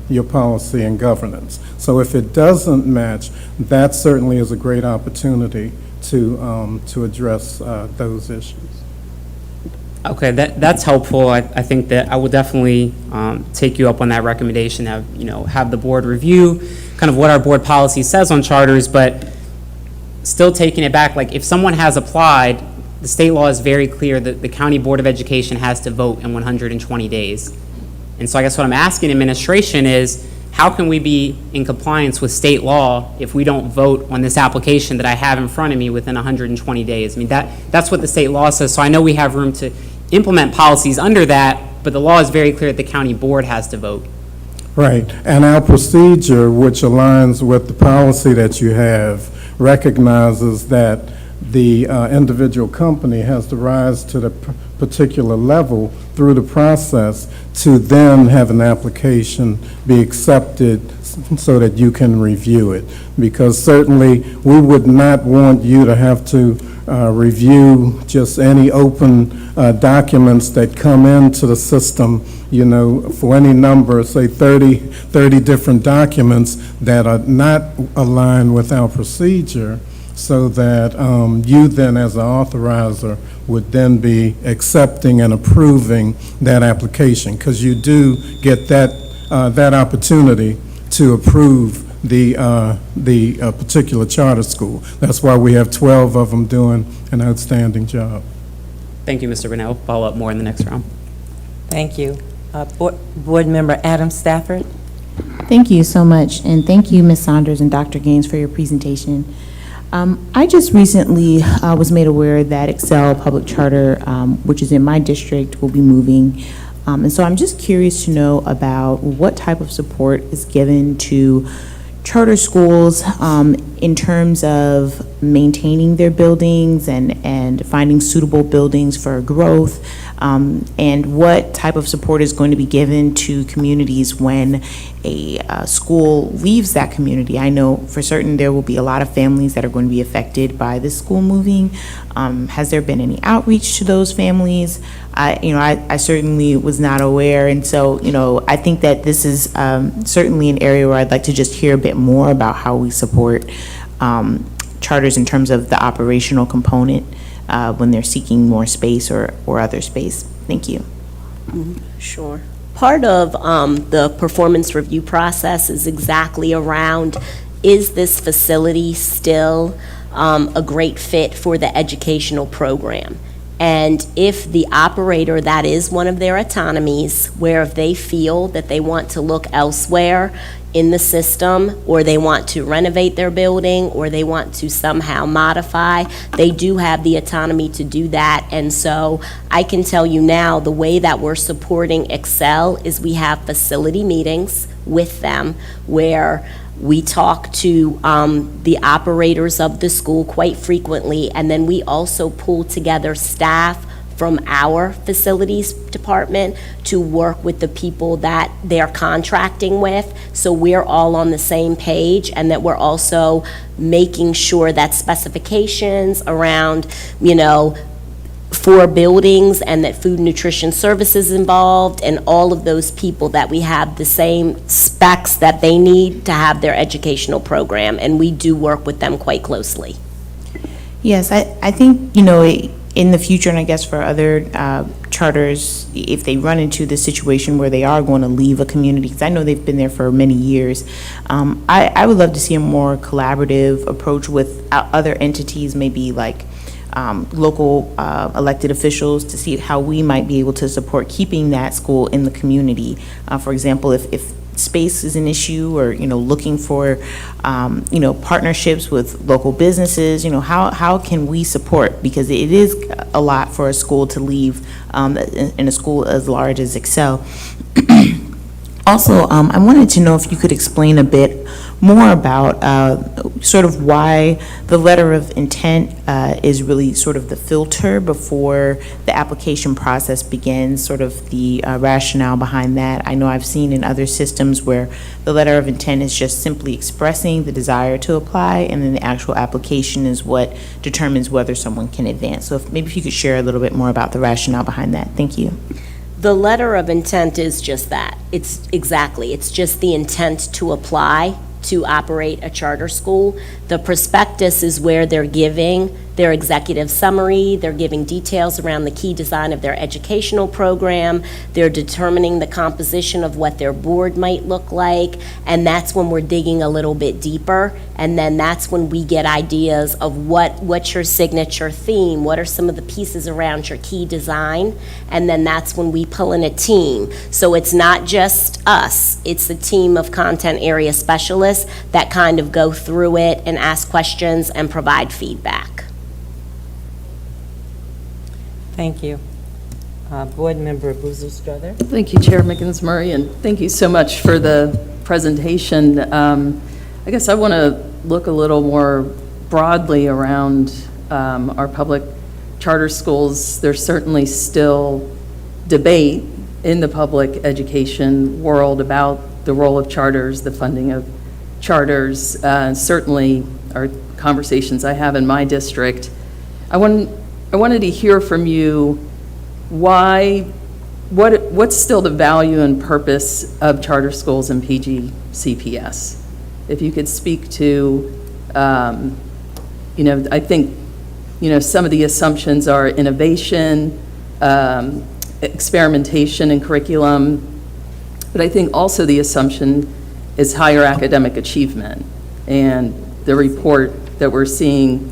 your policy and governance. So if it doesn't match, that certainly is a great opportunity to address those issues. Okay, that's helpful. I think that I will definitely take you up on that recommendation, have the board review kind of what our board policy says on charters, but still taking it back, like if someone has applied, the state law is very clear that the County Board of Education has to vote in 120 days. And so I guess what I'm asking administration is, how can we be in compliance with state law if we don't vote on this application that I have in front of me within 120 days? I mean, that's what the state law says. So I know we have room to implement policies under that, but the law is very clear that the county board has to vote. Right, and our procedure, which aligns with the policy that you have, recognizes that the individual company has to rise to the particular level through the process to then have an application be accepted so that you can review it. Because certainly we would not want you to have to review just any open documents that come into the system, you know, for any number, say 30 different documents that are not aligned with our procedure, so that you then, as an authorizer, would then be accepting and approving that application, because you do get that opportunity to approve the particular charter school. That's why we have 12 of them doing an outstanding job. Thank you, Mr. Burnell. Follow up more in the next round. Thank you. Board Member Adam Stafford. Thank you so much, and thank you, Ms. Saunders and Dr. Gaines, for your presentation. I just recently was made aware that Excel Public Charter, which is in my district, will be moving And so I'm just curious to know about what type of support is given to charter schools in terms of maintaining their buildings and finding suitable buildings for growth, and what type of support is going to be given to communities when a school leaves that community. I know for certain there will be a lot of families that are going to be affected by this school moving. Has there been any outreach to those families? I certainly was not aware, and so, I think that this is certainly an area where I'd like to just hear a bit more about how we support charters in terms of the operational component when they're seeking more space or other space. Thank you. Sure. Part of the performance review process is exactly around, is this facility still a great fit for the educational program? And if the operator, that is one of their autonomies, where if they feel that they want to look elsewhere in the system, or they want to renovate their building, or they want to somehow modify, they do have the autonomy to do that. And so I can tell you now, the way that we're supporting Excel is we have facility meetings with them where we talk to the operators of the school quite frequently, and then we also pull together staff from our facilities department to work with the people that they're contracting with, so we're all on the same page, and that we're also making sure that specifications around, for buildings, and that food and nutrition services involved, and all of those people, that we have the same specs that they need to have their educational program, and we do work with them quite closely. Yes, I think, in the future, and I guess for other charters, if they run into the situation where they are going to leave a community, because I know they've been there for many years, I would love to see a more collaborative approach with other entities, maybe like local elected officials, to see how we might be able to support keeping that school in the community. For example, if space is an issue, or looking for partnerships with local businesses, how can we support, because it is a lot for a school to leave in a school as large as Excel. Also, I wanted to know if you could explain a bit more about sort of why the letter of intent is really sort of the filter before the application process begins, sort of the rationale behind that. I know I've seen in other systems where the letter of intent is just simply expressing the desire to apply, and then the actual application is what determines whether someone can advance. So maybe if you could share a little bit more about the rationale behind that. Thank you. The letter of intent is just that. It's just the intent to apply to operate a charter school. The prospectus is where they're giving their executive summary, they're giving details around the key design of their educational program, they're determining the composition of what their board might look like, and that's when we're digging a little bit deeper, and then that's when we get ideas of what's your signature theme, what are some of the pieces around your key design, and then that's when we pull in a team. So it's not just us, it's a team of content area specialists that kind of go through it and ask questions and provide feedback. Thank you. Board Member Boozle-Strother. Thank you, Chair Mickens-Murray, and thank you so much for the presentation. I guess I want to look a little more broadly around our public charter schools. There's certainly still debate in the public education world about the role of charters, the funding of charters. Certainly are conversations I have in my district. I wanted to hear from you what's still the value and purpose of charter schools and PGCPS? If you could speak to, I think, some of the assumptions are innovation, experimentation in curriculum, but I think also the assumption is higher academic achievement. And the report that we're seeing,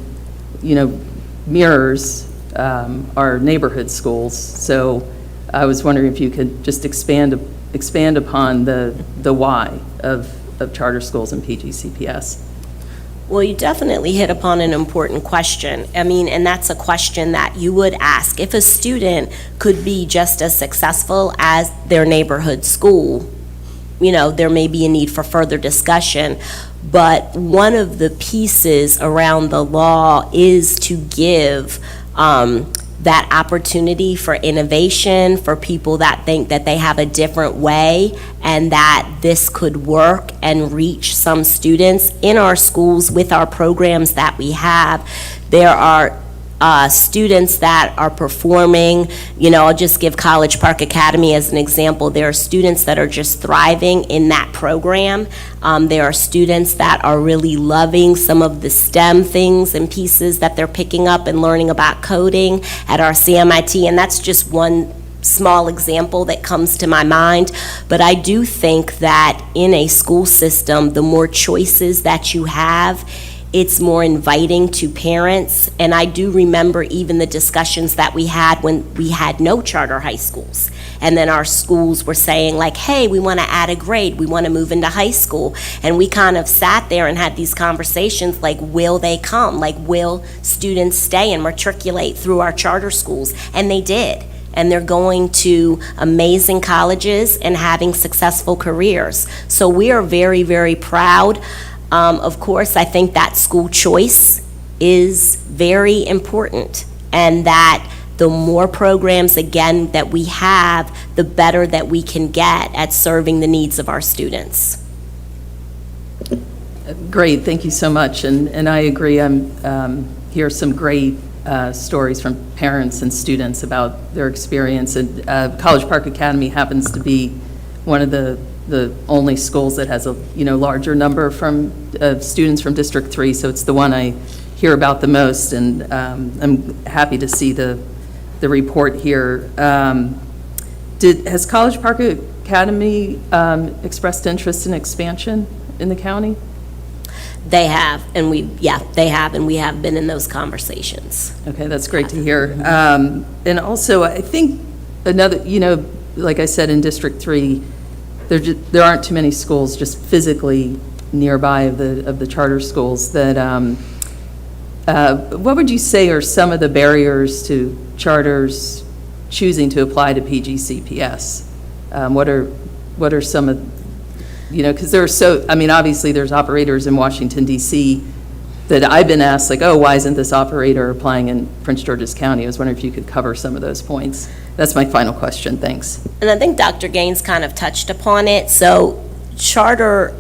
mirrors our neighborhood schools. So I was wondering if you could just expand upon the why of charter schools and PGCPS. Well, you definitely hit upon an important question. I mean, and that's a question that you would ask. If a student could be just as successful as their neighborhood school, you know, there may be a need for further discussion. But one of the pieces around the law is to give that opportunity for innovation, for people that think that they have a different way and that this could work and reach some students in our schools with our programs that we have. There are students that are performing, you know, I'll just give College Park Academy as an example. There are students that are just thriving in that program. There are students that are really loving some of the STEM things and pieces that they're picking up and learning about coding at our CMIT, and that's just one small example that comes to my mind. But I do think that in a school system, the more choices that you have, it's more inviting to parents. And I do remember even the discussions that we had when we had no charter high schools. And then our schools were saying like, hey, we want to add a grade, we want to move into high school. And we kind of sat there and had these conversations like, will they come? Like, will students stay and matriculate through our charter schools? And they did. And they're going to amazing colleges and having successful careers. So we are very, very proud. Of course, I think that school choice is very important, and that the more programs, again, that we have, the better that we can get at serving the needs of our students. Great, thank you so much. And I agree, hear some great stories from parents and students about their experience. And College Park Academy happens to be one of the only schools that has a larger number of students from District 3, so it's the one I hear about the most, and I'm happy to see the report here. Has College Park Academy expressed interest in expansion in the county? They have, and they have, and we have been in those conversations. Okay, that's great to hear. And also, I think another, like I said, in District 3, there aren't too many schools just physically nearby of the charter schools that, what would you say are some of the barriers to charters choosing to apply to PGCPS? What are some of, because there are obviously there's operators in Washington, D.C. that I've been asked, like, oh, why isn't this operator applying in Prince George's County? I was wondering if you could cover some of those points. That's my final question. Thanks. And I think Dr. Gaines kind of touched upon it. So charter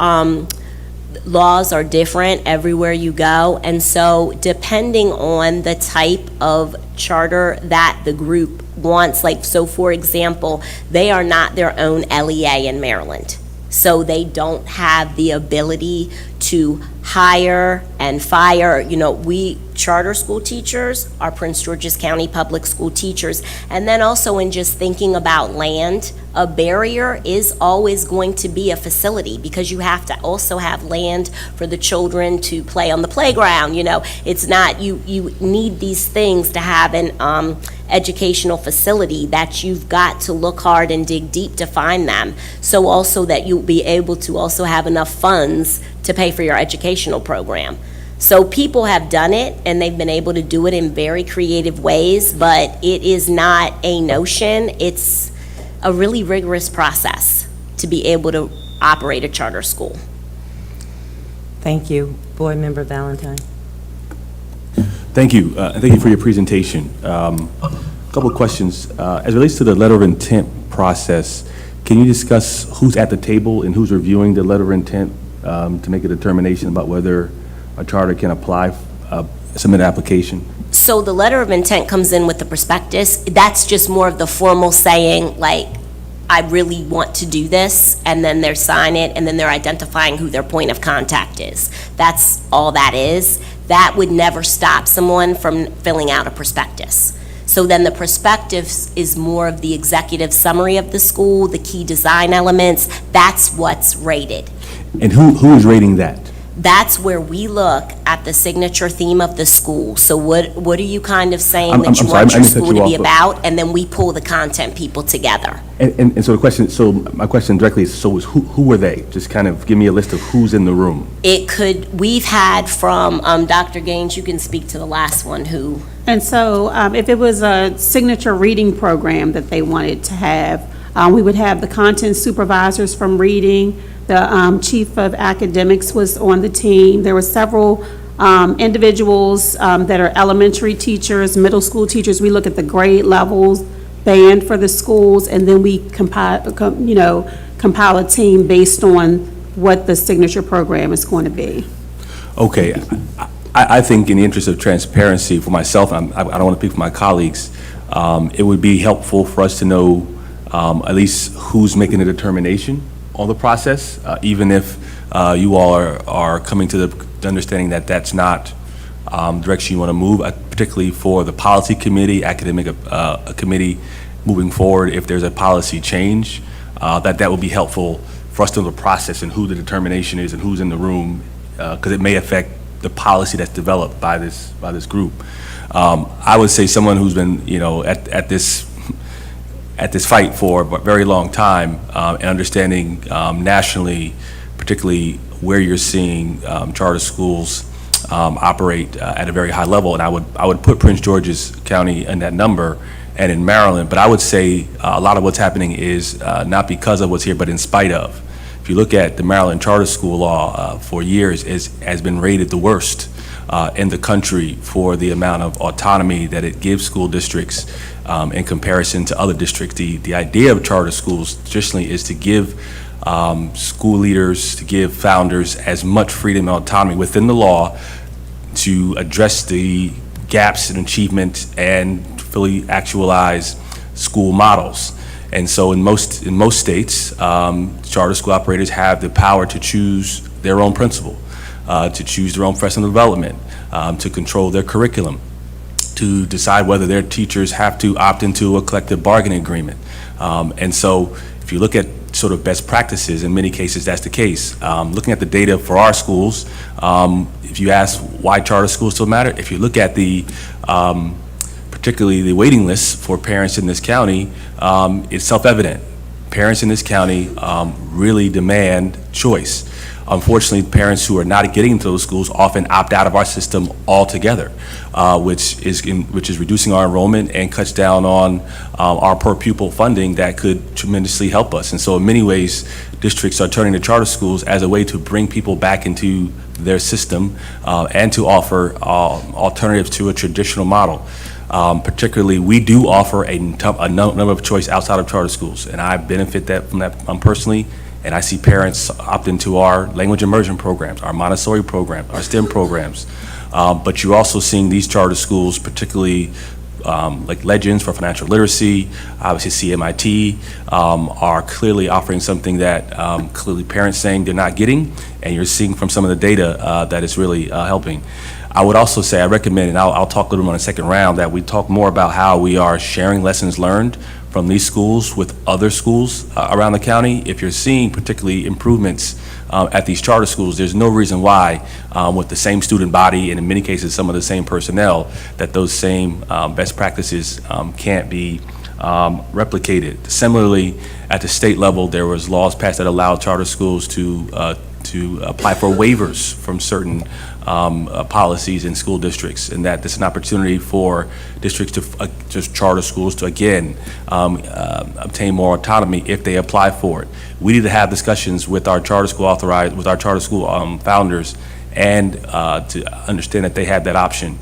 laws are different everywhere you go. And so depending on the type of charter that the group wants, like, so for example, they are not their own LEA in Maryland. So they don't have the ability to hire and fire. We charter school teachers are Prince George's County Public School teachers. And then also in just thinking about land, a barrier is always going to be a facility, because you have to also have land for the children to play on the playground. It's not, you need these things to have an educational facility that you've got to look hard and dig deep to find them. So also that you'll be able to also have enough funds to pay for your educational program. So people have done it, and they've been able to do it in very creative ways, but it is not a notion. It's a really rigorous process to be able to operate a charter school. Thank you. Board Member Valentine. Thank you. Thank you for your presentation. A couple of questions. As it relates to the letter of intent process, can you discuss who's at the table and who's reviewing the letter of intent to make a determination about whether a charter can apply, submit an application? So the letter of intent comes in with the prospectus. That's just more of the formal saying, like, I really want to do this, and then they sign it, and then they're identifying who their point of contact is. That's all that is. That would never stop someone from filling out a prospectus. So then the prospectus is more of the executive summary of the school, the key design elements. That's what's rated. And who is rating that? that's where we look at the signature theme of the school. So what are you kind of saying I'm that you sorry, want I your didn't cut school you to be off, but- about? And then we pull the content people together. And so the question, so my question directly is, so is who were they? Just kind of give me a list of who's in the room. We've had from, Dr. Gaines, you can speak to the last one, who, And so if it was a signature reading program that they wanted to have, we would have the content supervisors from reading. The chief of academics was on the team. There were several individuals that are elementary teachers, middle school teachers. We look at the grade levels band for the schools, and then we compile a team based on what the signature program is going to be. Okay, I think in the interest of transparency for myself, and I don't want to speak for my colleagues, it would be helpful for us to know at least who's making a determination on the process, even if you all are coming to the understanding that that's not the direction you want to move, particularly for the policy committee, academic committee moving forward, if there's a policy change, that would be helpful for us to know the process and who the determination is and who's in the room, because it may affect the policy that's developed by this group. I would say someone who's been, at this fight for a very long time, and understanding nationally, particularly where you're seeing charter schools operate at a very high level, and I would put Prince George's County in that number, and in Maryland, but I would say a lot of what's happening is not because of what's here, but in spite of. If you look at the Maryland charter school law, for years has been rated the worst in the country for the amount of autonomy that it gives school districts in comparison to other districts. The idea of charter schools traditionally is to give school leaders, to give founders as much freedom and autonomy within the law to address the gaps in achievement and fully actualize school models. And so in most states, charter school operators have the power to choose their own principal, to choose their own professional development, to control their curriculum, to decide whether their teachers have to opt into a collective bargaining agreement. And so if you look at sort of best practices, in many cases that's the case. Looking at the data for our schools, if you ask why charter schools still matter, if you look at the particularly the waiting lists for parents in this county, it's self-evident. Parents in this county really demand choice. Unfortunately, parents who are not getting into those schools often opt out of our system altogether, which is reducing our enrollment and cuts down on our per pupil funding that could tremendously help us. And so in many ways, districts are turning to charter schools as a way to bring people back into their system and to offer alternatives to a traditional model. Particularly, we do offer a number of choice outside of charter schools, and I benefit from that personally. And I see parents opt into our language immersion programs, our Montessori program, our STEM programs. But you're also seeing these charter schools, particularly like Legends for financial literacy, obviously CMIT, are clearly offering something that clearly parents saying they're not getting, and you're seeing from some of the data that it's really helping. I would also say I recommend, and I'll talk a little more in the second round, that we talk more about how we are sharing lessons learned from these schools with other schools around the county. If you're seeing particularly improvements at these charter schools, there's no reason why with the same student body and in many cases some of the same personnel that those same best practices can't be replicated. Similarly, at the state level, there was laws passed that allowed charter schools to apply for waivers from certain policies in school districts, and that this is an opportunity for districts to just charter schools to again obtain more autonomy if they apply for it. We need to have discussions with our charter school founders and to understand that they have that option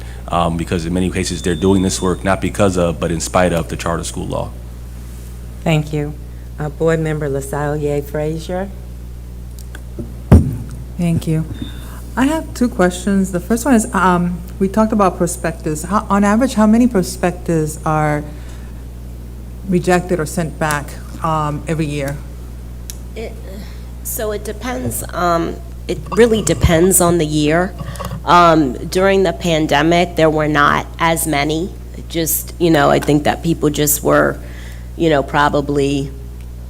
because in many cases they're doing this work not because of but in spite of the charter school law. Thank you. Board Member LaSalle Frazier. Thank you. I have two questions. The first one is, we talked about prospectus. On average, how many prospectus are rejected or sent back every year? So it depends. It really depends on the year. During the pandemic, there were not as many. Just, I think that people just were, probably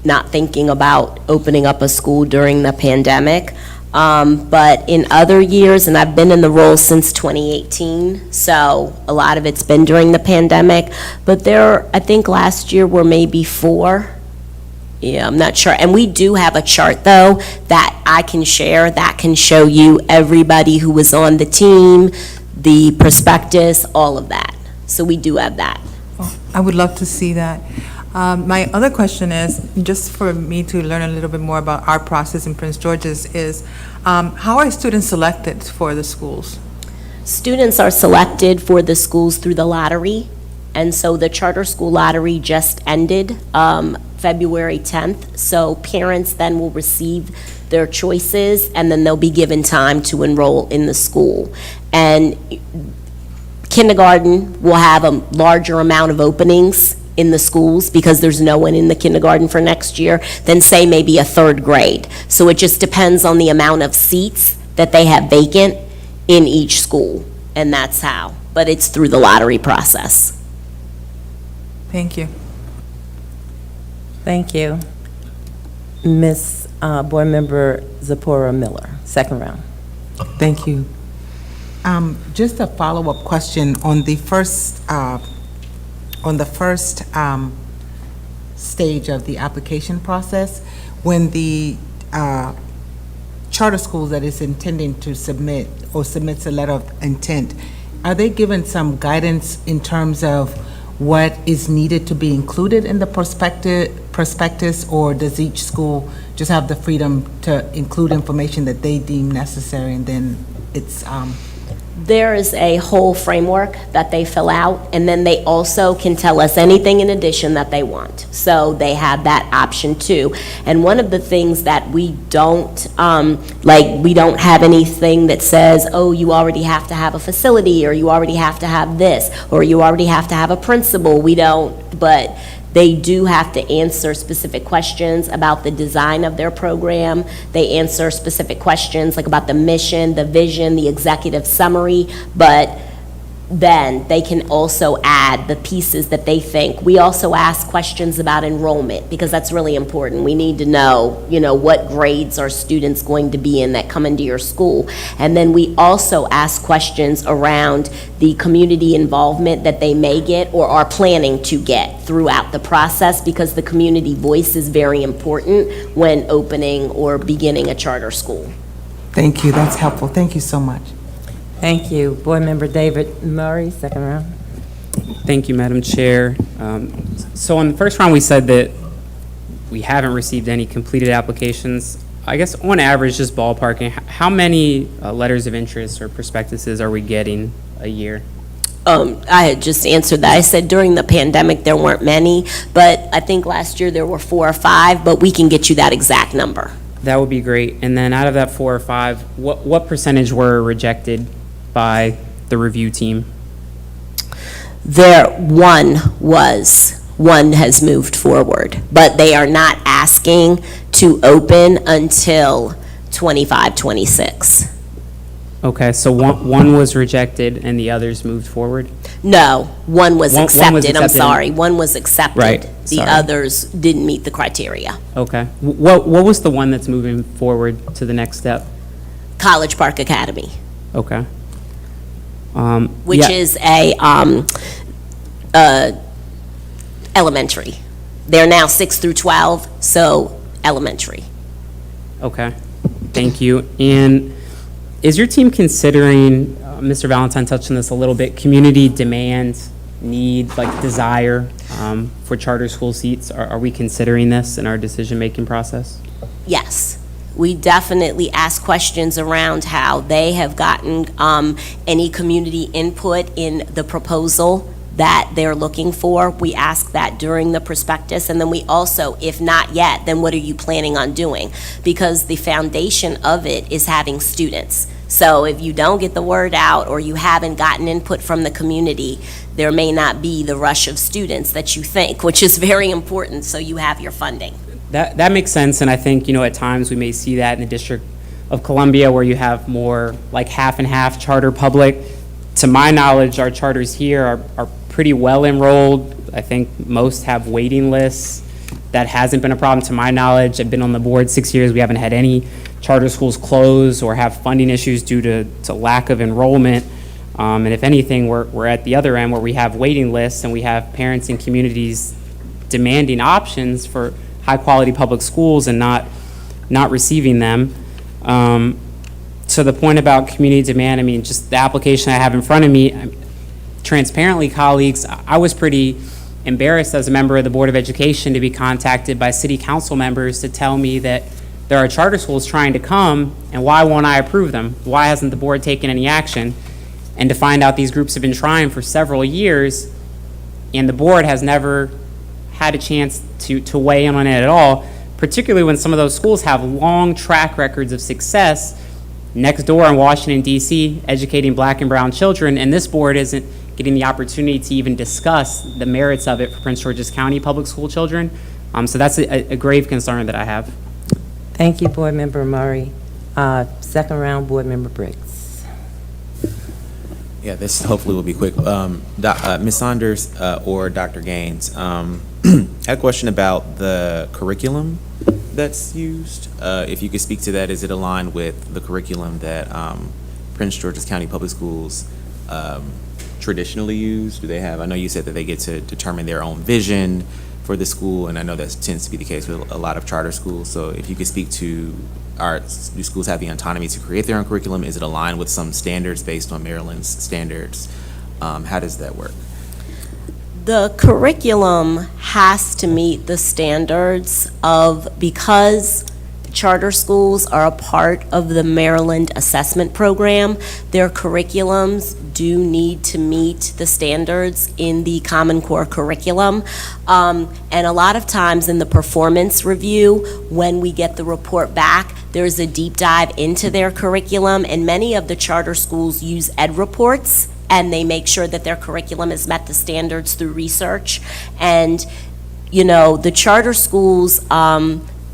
not thinking about opening up a school during the pandemic. But in other years, and I've been in the role since 2018, so a lot of it's been during the pandemic, but I think last year were maybe 4. Yeah, I'm not sure. And we do have a chart, though, that I can share that can show you everybody who was on the team, the prospectus, all of that. So we do have that. I would love to see that. My other question is, just for me to learn a little bit more about our process in Prince George's, is how are students selected for the schools? Students are selected for the schools through the lottery, and so the charter school lottery just ended February 10th, so parents then will receive their choices, and then they'll be given time to enroll in the school. And kindergarten will have a larger amount of openings in the schools because there's no one in the kindergarten for next year than, say, maybe a 3rd grade. So it just depends on the amount of seats that they have vacant in each school, and that's how. But it's through the lottery process. Thank you. Thank you. Ms. Board Member Zipporah Miller, second round. Thank you. Just a follow-up question on the first stage of the application process. When the charter school that is intending to submit or submits a letter of intent, are they given some guidance in terms of what is needed to be included in the prospectus, or does each school just have the freedom to include information that they deem necessary, and then it's There is a whole framework that they fill out, and then they also can tell us anything in addition that they want. So they have that option too. And one of the things that we don't, we don't have anything that says, oh, you already have to have a facility, or you already have to have this, or you already have to have a principal. We don't, but they do have to answer specific questions about the design of their program. They answer specific questions like about the mission, the vision, the executive summary, but then they can also add the pieces that they think. We also ask questions about enrollment because that's really important. We need to know, what grades are students going to be in that come into your school. And then we also ask questions around the community involvement that they may get or are planning to get throughout the process, because the community voice is very important when opening or beginning a charter school. Thank you, that's helpful. Thank you so much. Thank you. Board Member David Murray, second round. Thank you, Madam Chair. So on the first round, we said that we haven't received any completed applications. I guess on average, just ballparking, how many letters of interest or prospectuses are we getting a year? I had just answered that. I said during the pandemic, there weren't many, but I think last year there were 4 or 5, but we can get you that exact number. That would be great. And then out of that 4 or 5, what percentage were rejected by the review team? One has moved forward, but they are not asking to open until 25, 26. Okay, so one was rejected and the others moved forward? No, one was accepted. I'm accepted. sorry. One was accepted. Right, The sorry. others didn't meet the criteria. Okay. What was the one that's moving forward to the next step? College Park Academy, Okay. which Yeah. is elementary. They're now 6 through 12, so elementary. Okay, thank you. And is your team considering, Mr. Valentine touched on this a little bit, community demand, need, like desire for charter school seats? Are we considering this in our decision-making process? Yes. We definitely ask questions around how they have gotten any community input in the proposal that they're looking for. We ask that during the prospectus, and then we also, if not yet, then what are you planning on doing? Because the foundation of it is having students. So if you don't get the word out or you haven't gotten input from the community, there may not be the rush of students that you think, which is very important, so you have your funding. That makes sense, and I think, at times we may see that in the District of Columbia where you have more like half and half charter public. To my knowledge, our charters here are pretty well enrolled. I think most have waiting lists. That hasn't been a problem to my knowledge. I've been on the board 6 years. We haven't had any charter schools close or have funding issues due to lack of enrollment. And if anything, we're at the other end where we have waiting lists and we have parents and communities demanding options for high-quality public schools and not receiving them. To the point about community demand, I mean, just the application I have in front of me, transparently, colleagues, I was pretty embarrassed as a member of the Board of Education to be contacted by city council members to tell me that there are charter schools trying to come, and why won't I approve them? Why hasn't the board taken any action? And to find out these groups have been trying for several years, and the board has never had a chance to weigh in on it at all, particularly when some of those schools have long track records of success next door in Washington, D.C., educating black and brown children, and this board isn't getting the opportunity to even discuss the merits of it for Prince George's County public school children. So that's a grave concern that I have. Thank you, Board Member Murray. Second round, Board Member Briggs. Yeah, this hopefully will be quick. Ms. Saunders or Dr. Gaines, I had a question about the curriculum that's used. If you could speak to that, is it aligned with the curriculum that Prince George's County Public Schools traditionally use? Do they have, I know you said that they get to determine their own vision for the school, and I know that tends to be the case with a lot of charter schools. So if you could speak to, do schools have the autonomy to create their own curriculum? Is it aligned with some standards based on Maryland's standards? How does that work? The curriculum has to meet the standards because charter schools are a part of the Maryland assessment program. Their curriculums do need to meet the standards in the Common Core curriculum. And a lot of times in the performance review, when we get the report back, there's a deep dive into their curriculum, and many of the charter schools use ed reports, and they make sure that their curriculum has met the standards through research. And, you know, the charter schools,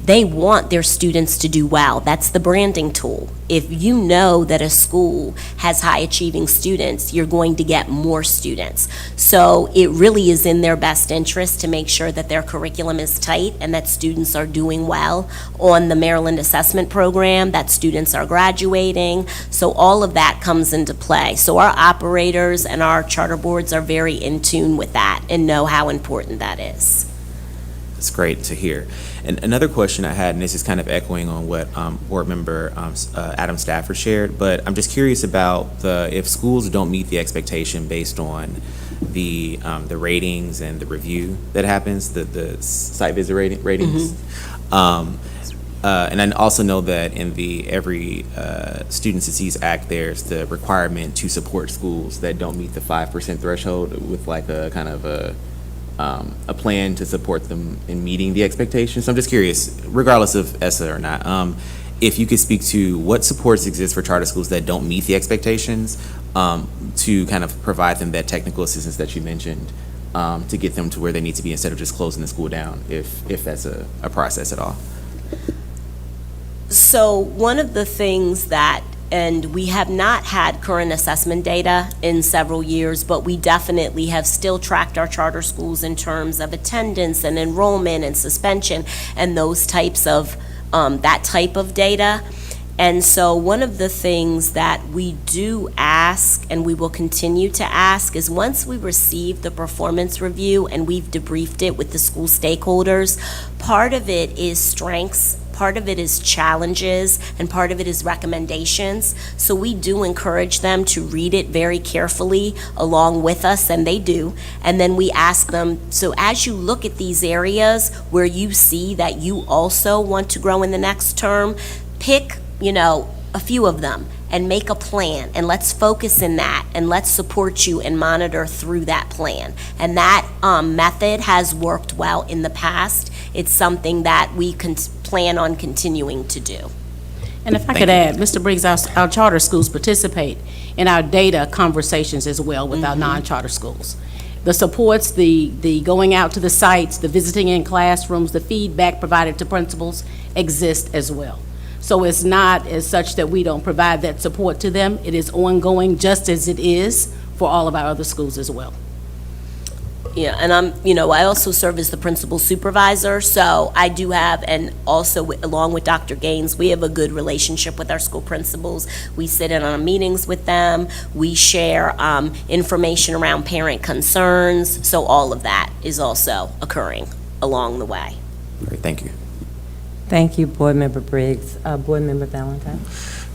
they want their students to do well. That's the branding tool. If you know that a school has high-achieving students, you're going to get more students. So it really is in their best interest to make sure that their curriculum is tight and that students are doing well on the Maryland assessment program, that students are graduating. So all of that comes into play. So our operators and our charter boards are very in tune with that and know how important that is. It's great to hear. And another question I had, and this is kind of echoing on what Board Member Adam Stafford shared, but I'm just curious about if schools don't meet the expectation based on the ratings and the review that happens, the site visit ratings. And I also know that in the Every Student Succeeds Act, there's the requirement to support schools that don't meet the 5% threshold with like a kind of a plan to support them in meeting the expectations. So I'm just curious, regardless of ESSA or not, if you could speak to what supports exist for charter schools that don't meet the expectations, to kind of provide them that technical assistance that you mentioned, to get them to where they need to be instead of just closing the school down, if that's a process at all. So one of the things that, and we have not had current assessment data in several years, but we definitely have still tracked our charter schools in terms of attendance and enrollment and suspension and those types of, that type of data. And so one of the things that we do ask, and we will continue to ask, is once we receive the performance review and we've debriefed it with the school stakeholders, part of it is strengths, part of it is challenges, and part of it is recommendations. So we do encourage them to read it very carefully along with us, and they do. And then we ask them, so as you look at these areas where you see that you also want to grow in the next term, pick, you know, a few of them and make a plan, and let's focus in that, and let's support you and monitor through that plan. And that method has worked well in the past. It's something that we can plan on continuing to do. And if I could add, Mr. Briggs, our charter schools participate in our data conversations as well with our non-charter schools. The supports, the going out to the sites, the visiting in classrooms, the feedback provided to principals exist as well. So it's not as such that we don't provide that support to them. It is ongoing, just as it is for all of our other schools as well. Yeah, and I also serve as the principal supervisor, so I do have, and also along with Dr. Gaines, we have a good relationship with our school principals. We sit in on meetings with them, we share information around parent concerns, so all of that is also occurring along the way. Great, thank you. Thank you, Board Member Briggs. Board Member Valentine?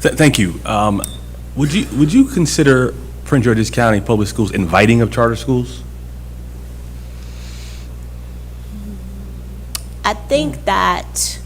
Thank you. Would you consider Prince George's County Public Schools inviting of charter schools? I think that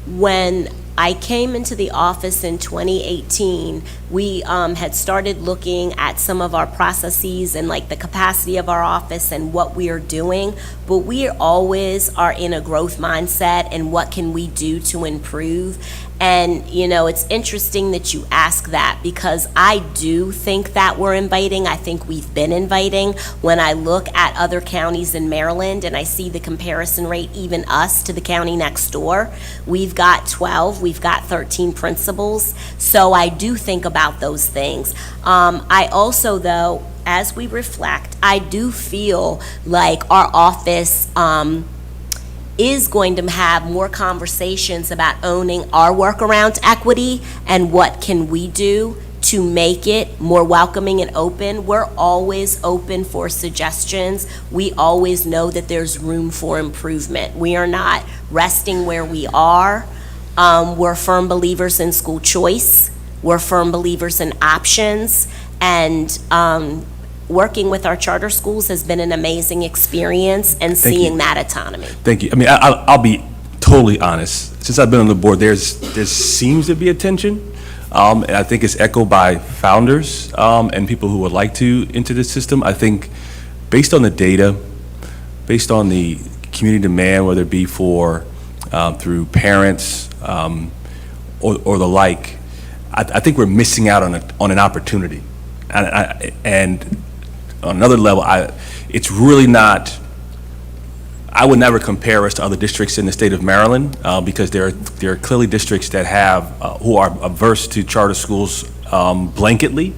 when I came into the office in 2018, we had started looking at some of our processes and like the capacity of our office and what we are doing, but we always are in a growth mindset and what can we do to improve. And, it's interesting that you ask that because I do think that we're inviting. I think we've been inviting. When I look at other counties in Maryland and I see the comparison rate, even us to the county next door, we've got 12, we've got 13 principals. So I do think about those things. I also, though, as we reflect, I do feel like our office is going to have more conversations about owning our work around equity and what can we do to make it more welcoming and open. We're always open for suggestions. We always know that there's room for improvement. We are not resting where we are. We're firm believers in school choice. We're firm believers in options. And working with our charter schools has been an amazing experience and seeing that autonomy. Thank you. I mean, I'll be totally honest. Since I've been on the board, there seems to be a tension. And I think it's echoed by founders and people who would like to enter the system. I think based on the data, based on the community demand, whether it be for through parents or the like, I think we're missing out on an opportunity. And on another level, it's really not, I would never compare us to other districts in the state of Maryland because there are clearly districts that have, who are averse to charter schools blanketly.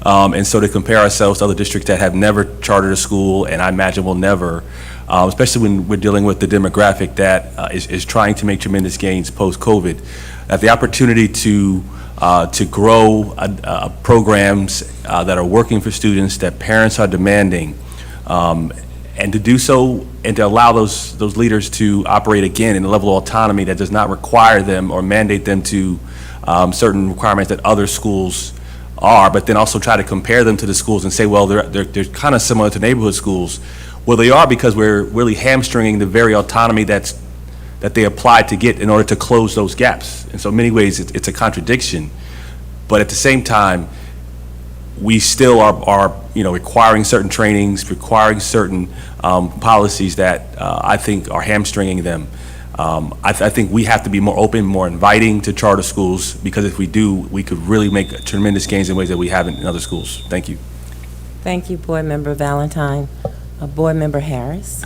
And so to compare ourselves to other districts that have never chartered a school, and I imagine will never, especially when we're dealing with the demographic that is trying to make tremendous gains post-COVID, that the opportunity to grow programs that are working for students, that parents are demanding, and to do so and to allow those leaders to operate again in a level of autonomy that does not require them or mandate them to certain requirements that other schools are, but then also try to compare them to the schools and say, well, they're kind of similar to neighborhood schools. Well, they are because we're really hamstringing the very autonomy that they applied to get in order to close those gaps. And so in many ways, it's a contradiction. But at the same time, we still are requiring certain trainings, requiring certain policies that I think are hamstringing them. I think we have to be more open, more inviting to charter schools, because if we do, we could really make tremendous gains in ways that we haven't in other schools. Thank you. Thank you, Board Member Valentine. Board Member Harris.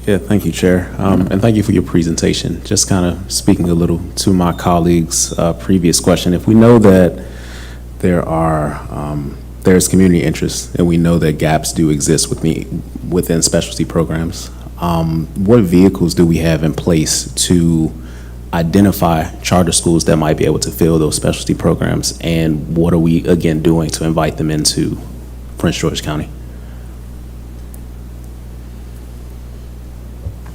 Yeah, thank you, Chair. And thank you for your presentation. Just kind of speaking a little to my colleague's previous question. If we know that there's community interest and we know that gaps do exist within specialty programs, what vehicles do we have in place to identify charter schools that might be able to fill those specialty programs? And what are we, again, doing to invite them into Prince George County?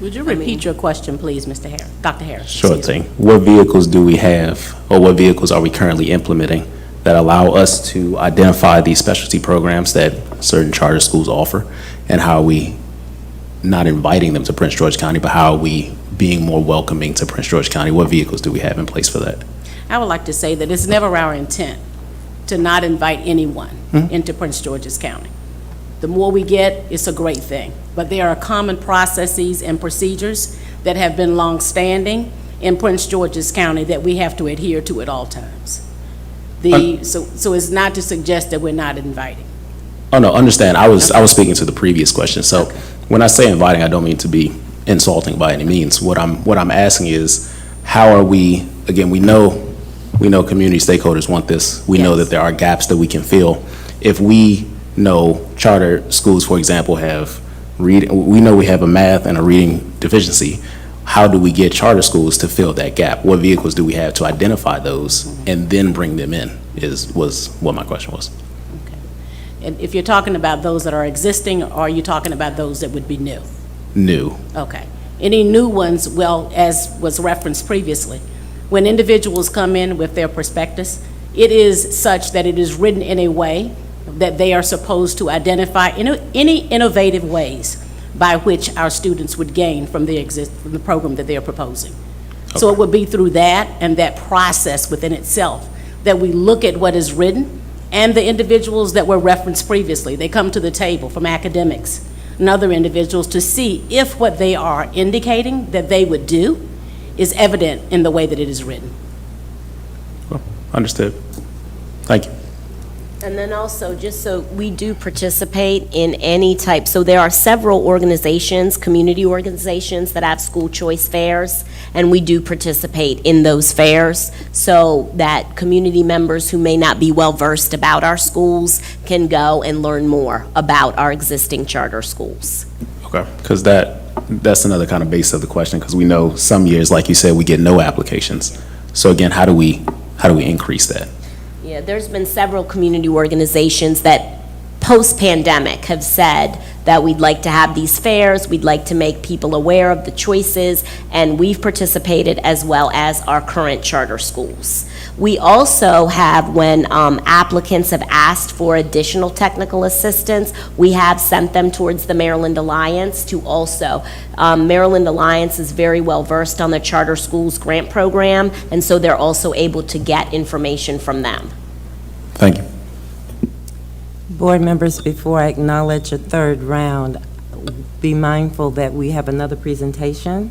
Would you repeat your question, please, Mr. Harris, Dr. Harris? Sure thing. What vehicles do we have, or what vehicles are we currently implementing that allow us to identify these specialty programs that certain charter schools offer? And how are we not inviting them to Prince George County, but how are we being more welcoming to Prince George County? What vehicles do we have in place for that? I would like to say that it's never our intent to not invite anyone into Prince George's County. The more we get, it's a great thing. But there are common processes and procedures that have been long-standing in Prince George's County that we have to adhere to at all times. So it's not to suggest that we're not inviting. Oh, no, understand. I was speaking to the previous question. So when I say inviting, I don't mean to be insulting by any means. What I'm asking is, how are we, again, we know community stakeholders want this. We know that there are gaps that we can fill. If we know charter schools, for example, have we know we have a math and a reading deficiency. How do we get charter schools to fill that gap? What vehicles do we have to identify those and then bring them in was what my question was. And if you're talking about those that are existing, or are you talking about those that would be new? New. Okay. Any new ones, well, as was referenced previously, when individuals come in with their prospectus, it is such that it is written in a way that they are supposed to identify any innovative ways by which our students would gain from the program that they are proposing. So it would be through that and that process within itself that we look at what is written and the individuals that were referenced previously. They come to the table from academics and other individuals to see if what they are indicating that they would do is evident in the way that it is written. Understood. Thank you. And then also, just so we do participate in any type, so there are several organizations, community organizations that have school choice fairs, and we do participate in those fairs so that community members who may not be well-versed about our schools can go and learn more about our existing charter schools. Okay. Because that's another kind of base of the question, because we know some years, like you said, we get no applications. So again, how do we increase that? Yeah, there's been several community organizations that post-pandemic have said that we'd like to have these fairs, we'd like to make people aware of the choices, and we've participated as well as our current charter schools. We also have, when applicants have asked for additional technical assistance, we have sent them towards the Maryland Alliance to also. Maryland Alliance is very well versed on the Charter Schools Grant Program, and so they're also able to get information from them. Thank you. Board members, before I acknowledge a third round, be mindful that we have another presentation.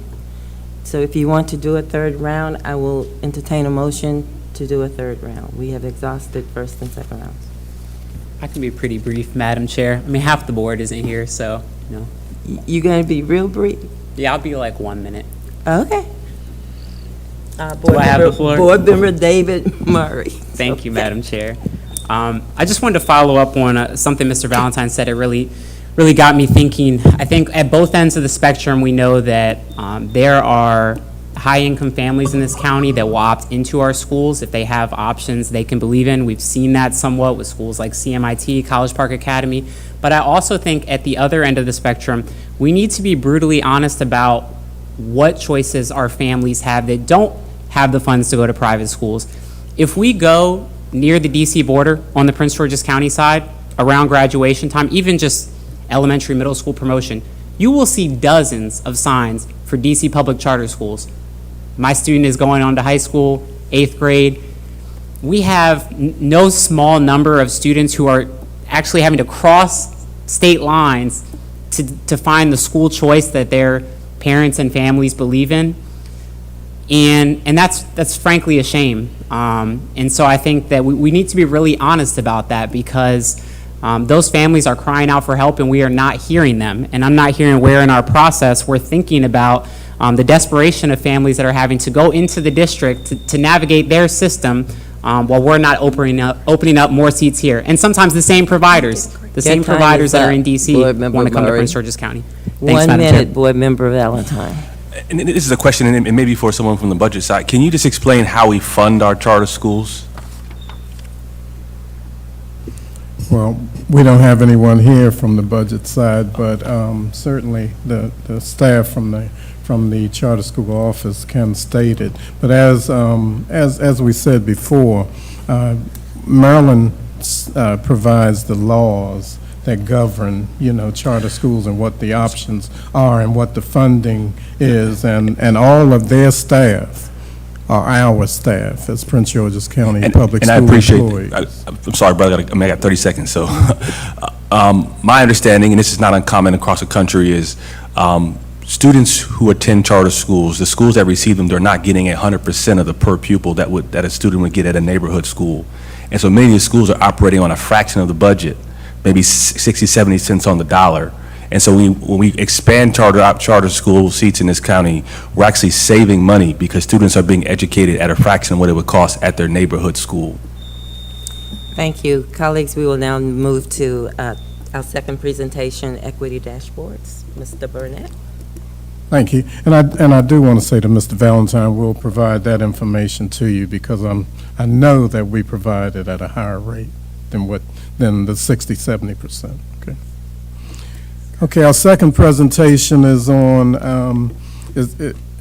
So if you want to do a third round, I will entertain a motion to do a third round. We have exhausted first and second rounds. I can be pretty brief, Madam Chair. I mean, half the board isn't here, so, you know. You gonna be real brief? Yeah, I'll be like 1 minute. Okay. Do I have the floor? Board member David Murray. Thank you, Madam Chair. I just wanted to follow up on something Mr. Valentine said. It really got me thinking. I think at both ends of the spectrum, we know that there are high-income families in this county that will opt into our schools if they have options they can believe in. We've seen that somewhat with schools like CMIT, College Park Academy. But I also think at the other end of the spectrum, we need to be brutally honest about what choices our families have that don't have the funds to go to private schools. If we go near the DC border on the Prince George's County side, around graduation time, even just elementary, middle school promotion, you will see dozens of signs for DC public charter schools. My student is going on to high school, 8th grade. We have no small number of students who are actually having to cross state lines to find the school choice that their parents and families believe in. And that's frankly a shame. And so I think that we need to be really honest about that, because those families are crying out for help and we are not hearing them. And I'm not hearing where in our process we're thinking about the desperation of families that are having to go into the district to navigate their system while we're not opening up more seats here. And sometimes the same providers, that are in DC want to come to Prince George's County. Thanks, 1 Madam Chair. minute, Board Member Valentine. And this is a question, and maybe for someone from the budget side. Can you just explain how we fund our charter schools? Well, we don't have anyone here from the budget side, but certainly the staff from the charter school office can state it. But as we said before, Maryland provides the laws that govern, charter schools and what the options are and what the funding is, and all of their staff are our staff as Prince George's County public school employees. I'm sorry, brother, I got 30 seconds. So my understanding, and this is not uncommon across the country, is students who attend charter schools, the schools that receive them, they're not getting 100% of the per pupil that a student would get at a neighborhood school. And so many of the schools are operating on a fraction of the budget, maybe 60, 70 cents on the dollar. And so when we expand charter school seats in this county, we're actually saving money because students are being educated at a fraction of what it would cost at their neighborhood school. Thank you. Colleagues, we will now move to our second presentation, Equity Dashboards. Mr. Burnett. Thank you. And I do want to say to Mr. Valentine, we'll provide that information to you because I know that we provide it at a higher rate than the 60-70%. Okay. Okay. Our second presentation is on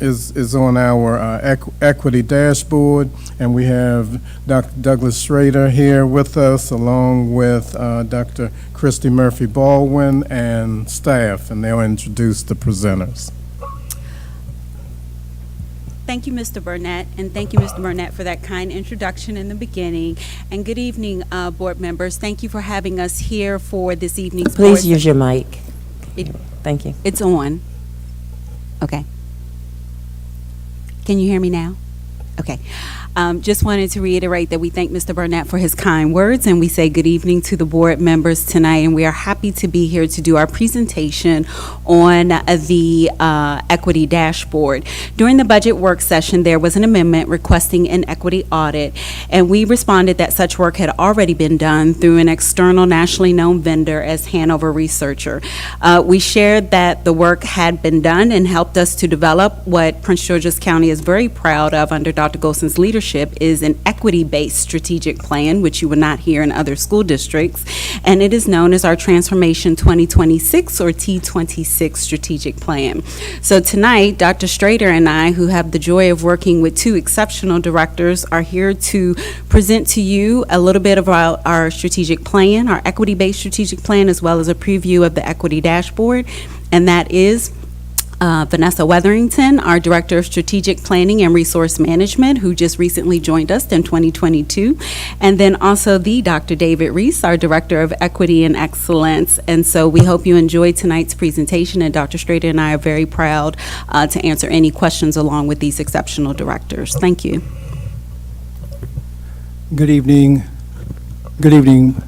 is on our equity dashboard, and we have Dr. Douglas Schrader here with us, along with Dr. Christy Murphy Baldwin and staff, and they'll introduce the presenters. Thank you, Mr. Burnett, and thank you, Mr. Burnett, for that kind introduction in the beginning. And good evening, board members. Thank you for having us here for this evening's board. Please use your mic. Thank you. It's on. Okay. Can you hear me now? Okay. Just wanted to reiterate that we thank Mr. Burnett for his kind words, and we say good evening to the board members tonight, and we are happy to be here to do our presentation on the equity dashboard. During the budget work session, there was an amendment requesting an equity audit, and we responded that such work had already been done through an external nationally known vendor as Hanover Researcher. We shared that the work had been done and helped us to develop what Prince George's County is very proud of under Dr. Golson's leadership, is an equity-based strategic plan, which you will not hear in other school districts, and it is known as our Transformation 2026 or T26 strategic plan. So tonight, Dr. Schrader and I, who have the joy of working with two exceptional directors, are here to present to you a little bit about our strategic plan, our equity-based strategic plan, as well as a preview of the equity dashboard, and that is Vanessa Weatherington, our Director of Strategic Planning and Resource Management, who just recently joined us in 2022, and then also the Dr. David Reese, our Director of Equity and Excellence. And so we hope you enjoyed tonight's presentation, and Dr. Schrader and I are very proud to answer any questions along with these exceptional directors. Thank you. Good evening. Good evening,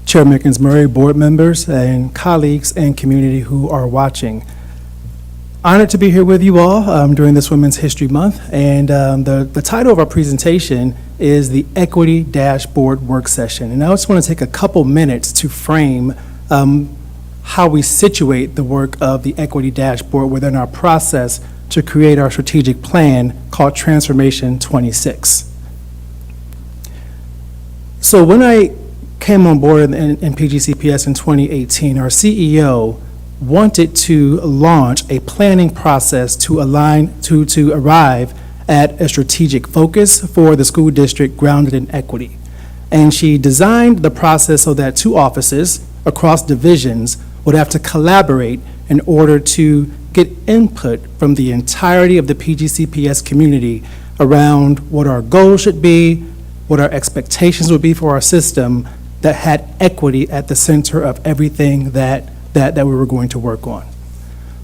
Chair Mickens-Murray, board members, and colleagues and community who are watching. Honored to be here with you all during this Women's History Month, and the title of our presentation is the Equity Dashboard Work Session. And I just want to take a couple minutes to frame how we situate the work of the Equity Dashboard within our process to create our strategic plan called Transformation 26. So when I came on board in PGCPS in 2018, our CEO wanted to launch a planning process to arrive at a strategic focus for the school district grounded in equity. And she designed the process so that two offices across divisions would have to collaborate in order to get input from the entirety of the PGCPS community around what our goals should be, what our expectations would be for our system that had equity at the center of everything that we were going to work on.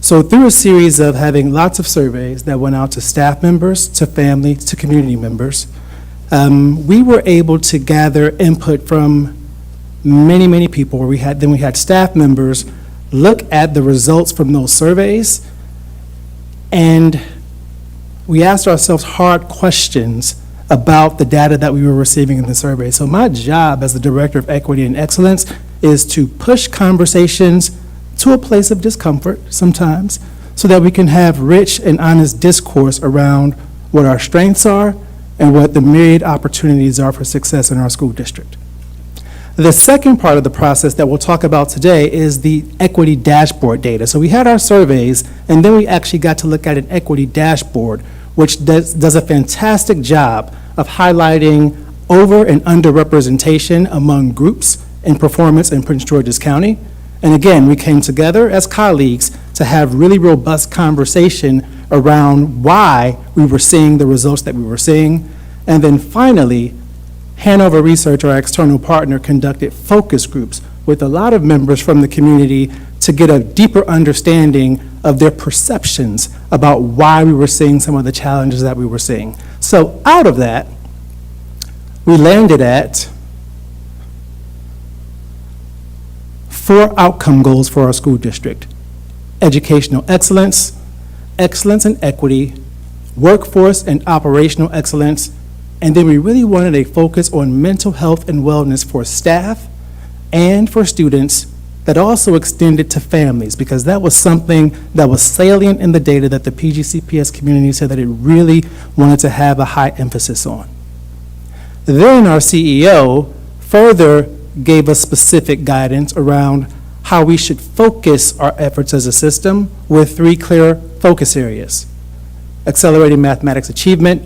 So through a series of having lots of surveys that went out to staff members, to family, to community members, we were able to gather input from many, many people. We had staff members look at the results from those surveys, and we asked ourselves hard questions about the data that we were receiving in the survey. So my job as the Director of Equity and Excellence is to push conversations to a place of discomfort sometimes so that we can have rich and honest discourse around what our strengths are and what the myriad opportunities are for success in our school district. The second part of the process that we'll talk about today is the equity dashboard data. So we had our surveys, and then we actually got to look at an equity dashboard, which does a fantastic job of highlighting over and underrepresentation among groups in performance in Prince George's County. And again, we came together as colleagues to have really robust conversation around why we were seeing the results that we were seeing. And then finally, Hanover Research, our external partner, conducted focus groups with a lot of members from the community to get a deeper understanding of their perceptions about why we were seeing some of the challenges that we were seeing. So out of that, we landed at 4 outcome goals for our school district: educational excellence, excellence in equity, workforce and operational excellence, And then we really wanted a focus on mental health and wellness for staff and for students that also extended to families, because that was something that was salient in the data that the PGCPS community said that it really wanted to have a high emphasis on. Then our CEO further gave us specific guidance around how we should focus our efforts as a system with 3 clear focus areas: accelerating mathematics achievement,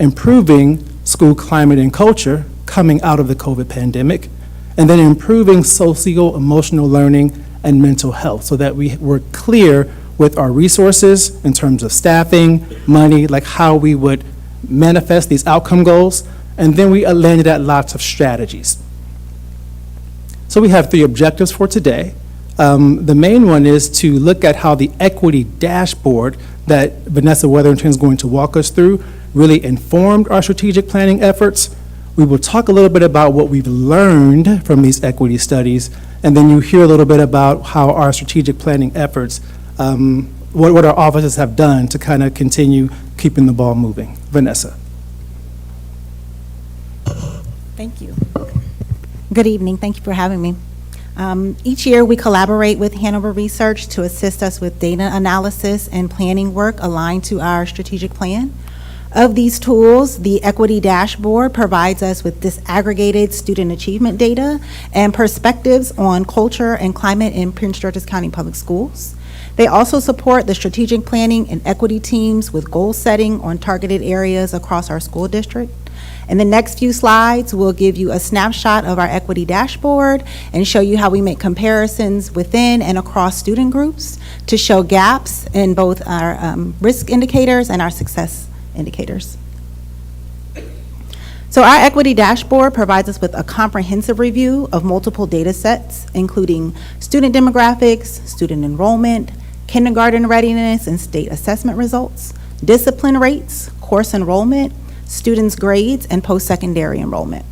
improving school climate and culture coming out of the COVID pandemic, and then improving socio-emotional learning and mental health, so that we were clear with our resources in terms of staffing, money, like how we would manifest these outcome goals, and then we landed at lots of strategies. So we have 3 objectives for today. The main one is to look at how the equity dashboard that Vanessa Weatherington is going to walk us through really informed our strategic planning efforts. We will talk a little bit about what we've learned from these equity studies, and then you hear a little bit about how our strategic planning efforts, what our offices have done to kind of continue keeping the ball moving. Vanessa. Thank you. Good evening. Thank you for having me. Each year, we collaborate with Hanover Research to assist us with data analysis and planning work aligned to our strategic plan. Of these tools, the Equity Dashboard provides us with disaggregated student achievement data and perspectives on culture and climate in Prince George's County Public Schools. They also support the strategic planning and equity teams with goal setting on targeted areas across our school district. In the next few slides, we'll give you a snapshot of our equity dashboard and show you how we make comparisons within and across student groups to show gaps in both our risk indicators and our success indicators. So our equity dashboard provides us with a comprehensive review of multiple data sets, including student demographics, student enrollment, kindergarten readiness and state assessment results, discipline rates, course enrollment, students' grades, and post-secondary enrollment.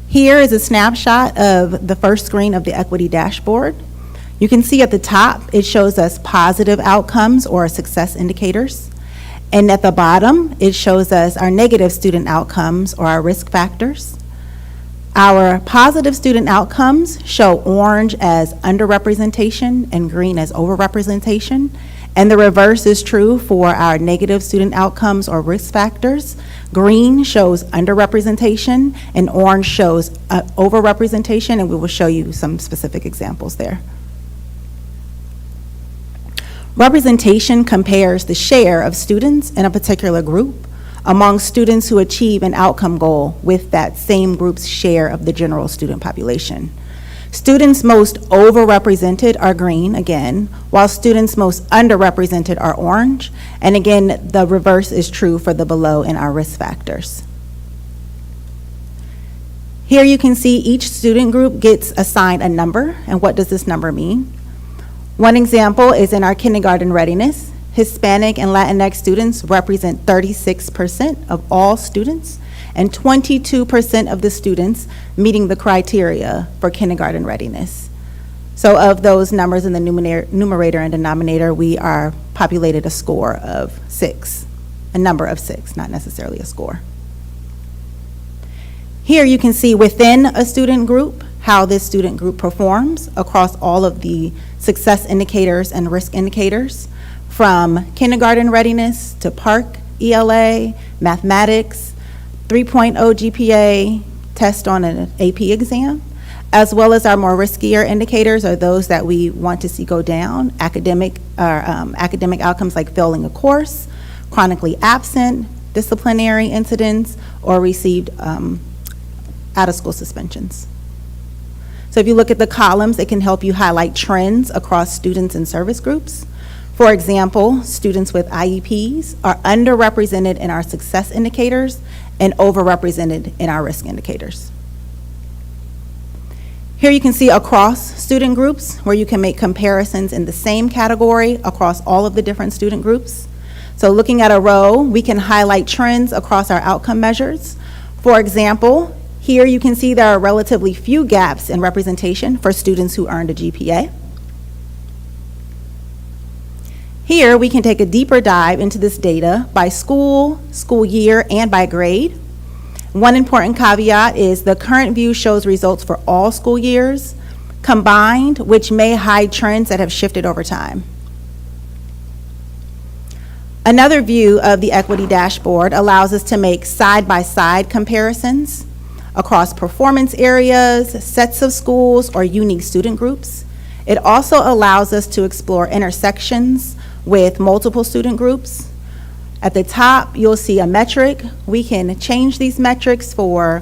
Here is a snapshot of the first screen of the equity dashboard. You can see at the top, it shows us positive outcomes or success indicators. And at the bottom, it shows us our negative student outcomes or our risk factors. Our positive student outcomes show orange as underrepresentation and green as overrepresentation. And the reverse is true for our negative student outcomes or risk factors. Green shows underrepresentation and orange shows overrepresentation, and we will show you some specific examples there. Representation compares the share of students in a particular group among students who achieve an outcome goal with that same group's share of the general student population. Students most overrepresented are green, again, while students most underrepresented are orange. And again, the reverse is true for the below in our risk factors. Here you can see each student group gets assigned a number, and what does this number mean? One example is in our kindergarten readiness. Hispanic and Latinx students represent 36% of all students, and 22% of the students meeting the criteria for kindergarten readiness. So of those numbers in the numerator and denominator, we are populated a score of 6, a number of 6, not necessarily a score. Here you can see within a student group how this student group performs across all of the success indicators and risk indicators, from kindergarten readiness to PARCC, ELA, mathematics, 3.0 GPA, test on an AP exam, as well as our more riskier indicators are those that we want to see go down, academic outcomes like failing a course, chronically absent, disciplinary incidents, or received out-of-school suspensions. So if you look at the columns, it can help you highlight trends across students and service groups. For example, students with IEPs are underrepresented in our success indicators and overrepresented in our risk indicators. Here you can see across student groups where you can make comparisons in the same category across all of the different student groups. So looking at a row, we can highlight trends across our outcome measures. For example, here you can see there are relatively few gaps in representation for students who earned a GPA. Here, we can take a deeper dive into this data by school, school year, and by grade. One important caveat is the current view shows results for all school years combined, which may hide trends that have shifted over time. Another view of the equity dashboard allows us to make side-by-side comparisons across performance areas, sets of schools, or unique student groups. It also allows us to explore intersections with multiple student groups. At the top, you'll see a metric. We can change these metrics for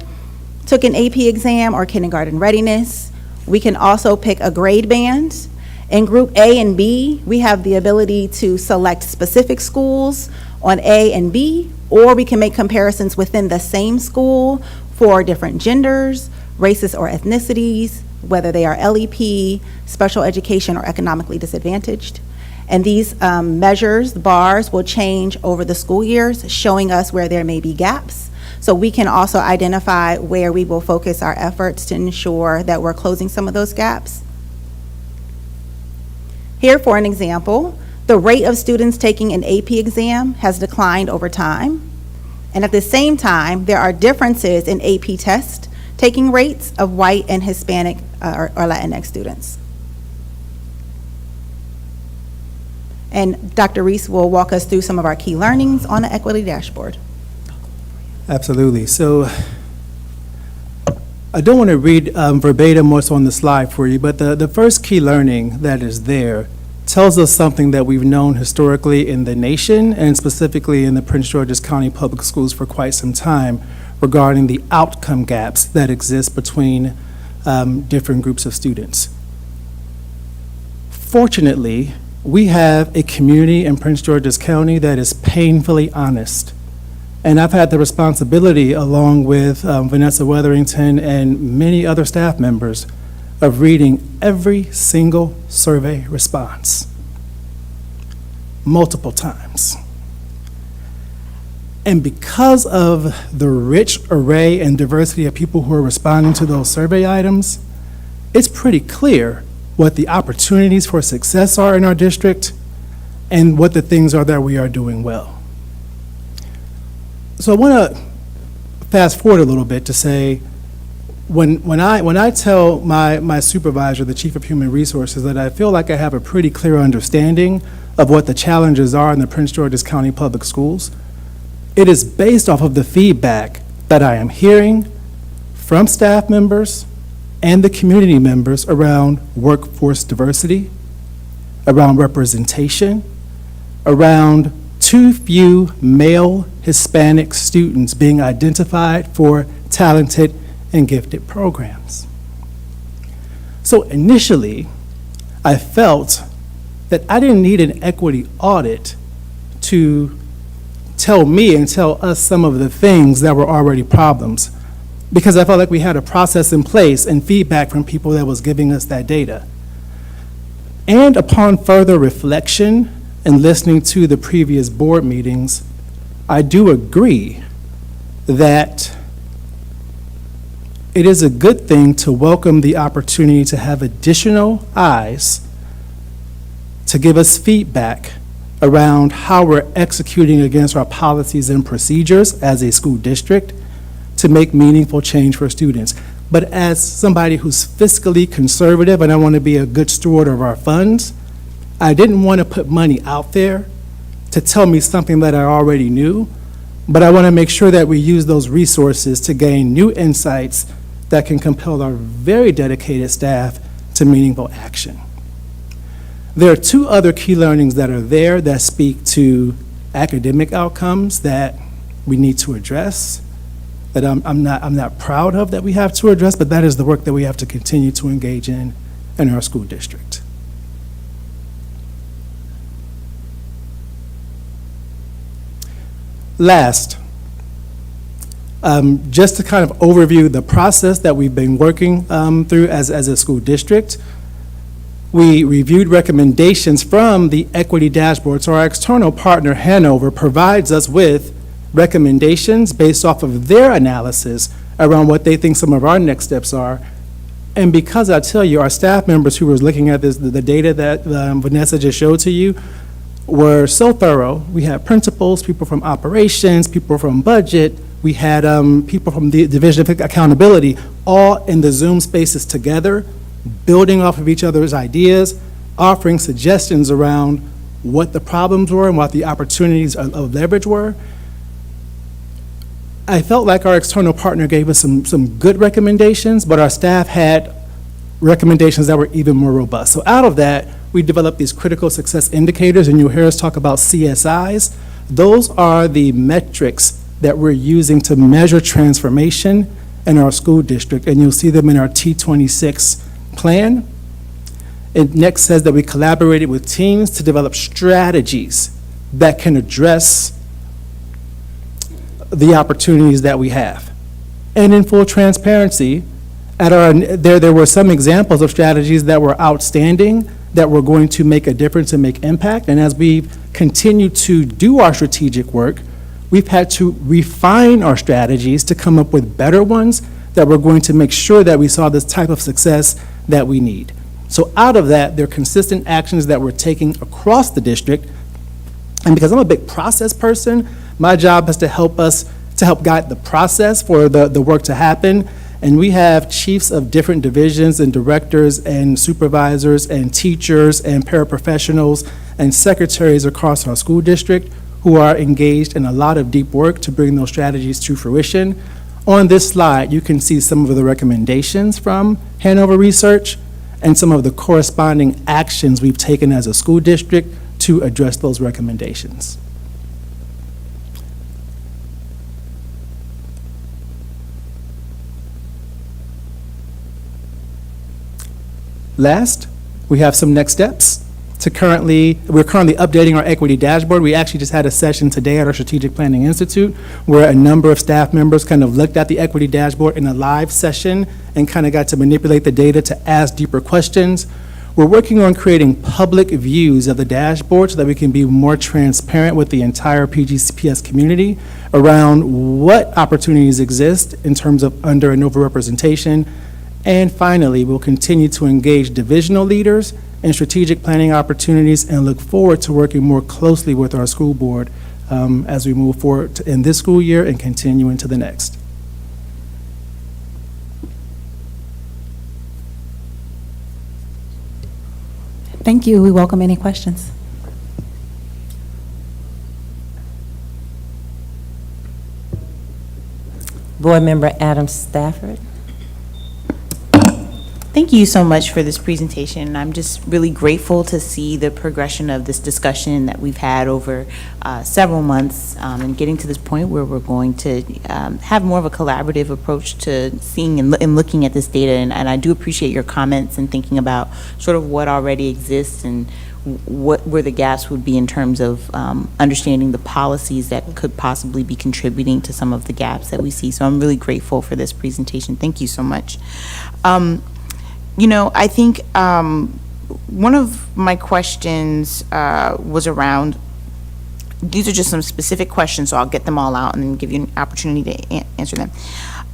took an AP exam or kindergarten readiness. We can also pick a grade band. In Group A and B, we have the ability to select specific schools on A and B, or we can make comparisons within the same school for different genders, races or ethnicities, whether they are LEP, special education, or economically disadvantaged. And these measures, the bars, will change over the school years, showing us where there may be gaps. So we can also identify where we will focus our efforts to ensure that we're closing some of those gaps. Here, for an example, the rate of students taking an AP exam has declined over time. And at the same time, there are differences in AP test taking rates of white and Hispanic or Latinx students. And Dr. Reese will walk us through some of our key learnings on the equity dashboard. Absolutely. So I don't want to read verbatim what's on the slide for you, but the first key learning that is there tells us something that we've known historically in the nation and specifically in the Prince George's County Public Schools for quite some time regarding the outcome gaps that exist between different groups of students. Fortunately, we have a community in Prince George's County that is painfully honest. And I've had the responsibility, along with Vanessa Weatherington and many other staff members, of reading every single survey response multiple times. And because of the rich array and diversity of people who are responding to those survey items, it's pretty clear what the opportunities for success are in our district and what the things are that we are doing well. So I want to fast forward a little bit to say, when I tell my supervisor, the Chief of Human Resources, that I feel like I have a pretty clear understanding of what the challenges are in the Prince George's County Public Schools, it is based off of the feedback that I am hearing from staff members and the community members around workforce diversity, around representation, around too few male Hispanic students being identified for talented and gifted programs. So initially, I felt that I didn't need an equity audit to tell me and tell us some of the things that were already problems, because I felt like we had a process in place and feedback from people that was giving us that data. And upon further reflection and listening to the previous board meetings, I do agree that it is a good thing to welcome the opportunity to have additional eyes to give us feedback around how we're executing against our policies and procedures as a school district to make meaningful change for students. But as somebody who's fiscally conservative and I want to be a good steward of our funds, I didn't want to put money out there to tell me something that I already knew, but I want to make sure that we use those resources to gain new insights that can compel our very dedicated staff to meaningful action. There are two other key learnings that are there that speak to academic outcomes that we need to address, that I'm not proud of that we have to address, but that is the work that we have to continue to engage in our school district. Last, just to kind of overview the process that we've been working through as a school district, we reviewed recommendations from the equity dashboard. So our external partner, Hanover, provides us with recommendations based off of their analysis around what they think some of our next steps are. And because I tell you, our staff members who were looking at this, the data that Vanessa just showed to you, were so thorough. We had principals, people from operations, people from budget, we had people from the Division of Accountability, all in the Zoom spaces together, building off of each other's ideas, offering suggestions around what the problems were and what the opportunities of leverage were. I felt like our external partner gave us some good recommendations, but our staff had recommendations that were even more robust. So out of that, we developed these critical success indicators, and you'll hear us talk about CSIs. Those are the metrics that we're using to measure transformation in our school district, and you'll see them in our T26 plan. It next says that we collaborated with teams to develop strategies that can address the opportunities that we have. And in full transparency, there were some examples of strategies that were outstanding, that were going to make a difference and make impact. And as we continue to do our strategic work, we've had to refine our strategies to come up with better ones that we're going to make sure that we saw this type of success that we need. So out of that, there are consistent actions that we're taking across the district. And because I'm a big process person, my job is to help guide the process for the work to happen. And we have chiefs of different divisions and directors and supervisors and teachers and paraprofessionals and secretaries across our school district who are engaged in a lot of deep work to bring those strategies to fruition. On this slide, you can see some of the recommendations from Hanover Research and some of the corresponding actions we've taken as a school district to address those recommendations. Last, we have some next steps. We're currently updating our equity dashboard. We actually just had a session today at our Strategic Planning Institute where a number of staff members kind of looked at the equity dashboard in a live session and kind of got to manipulate the data to ask deeper questions. We're working on creating public views of the dashboard so that we can be more transparent with the entire PGCPS community around what opportunities exist in terms of under and overrepresentation. And finally, we'll continue to engage divisional leaders in strategic planning opportunities and look forward to working more closely with our school board as we move forward in this school year and continue into the next. Thank you. We welcome any questions. Board Member Adam Stafford. Thank you so much for this presentation. I'm just really grateful to see the progression of this discussion that we've had over several months and getting to this point where we're going to have more of a collaborative approach to seeing and looking at this data. And I do appreciate your comments and thinking about sort of what already exists and where the gaps would be in terms of understanding the policies that could possibly be contributing to some of the gaps that we see. So I'm really grateful for this presentation. Thank you so much. You know, I think one of my questions was around, these are just some specific questions, so I'll get them all out and then give you an opportunity to answer them.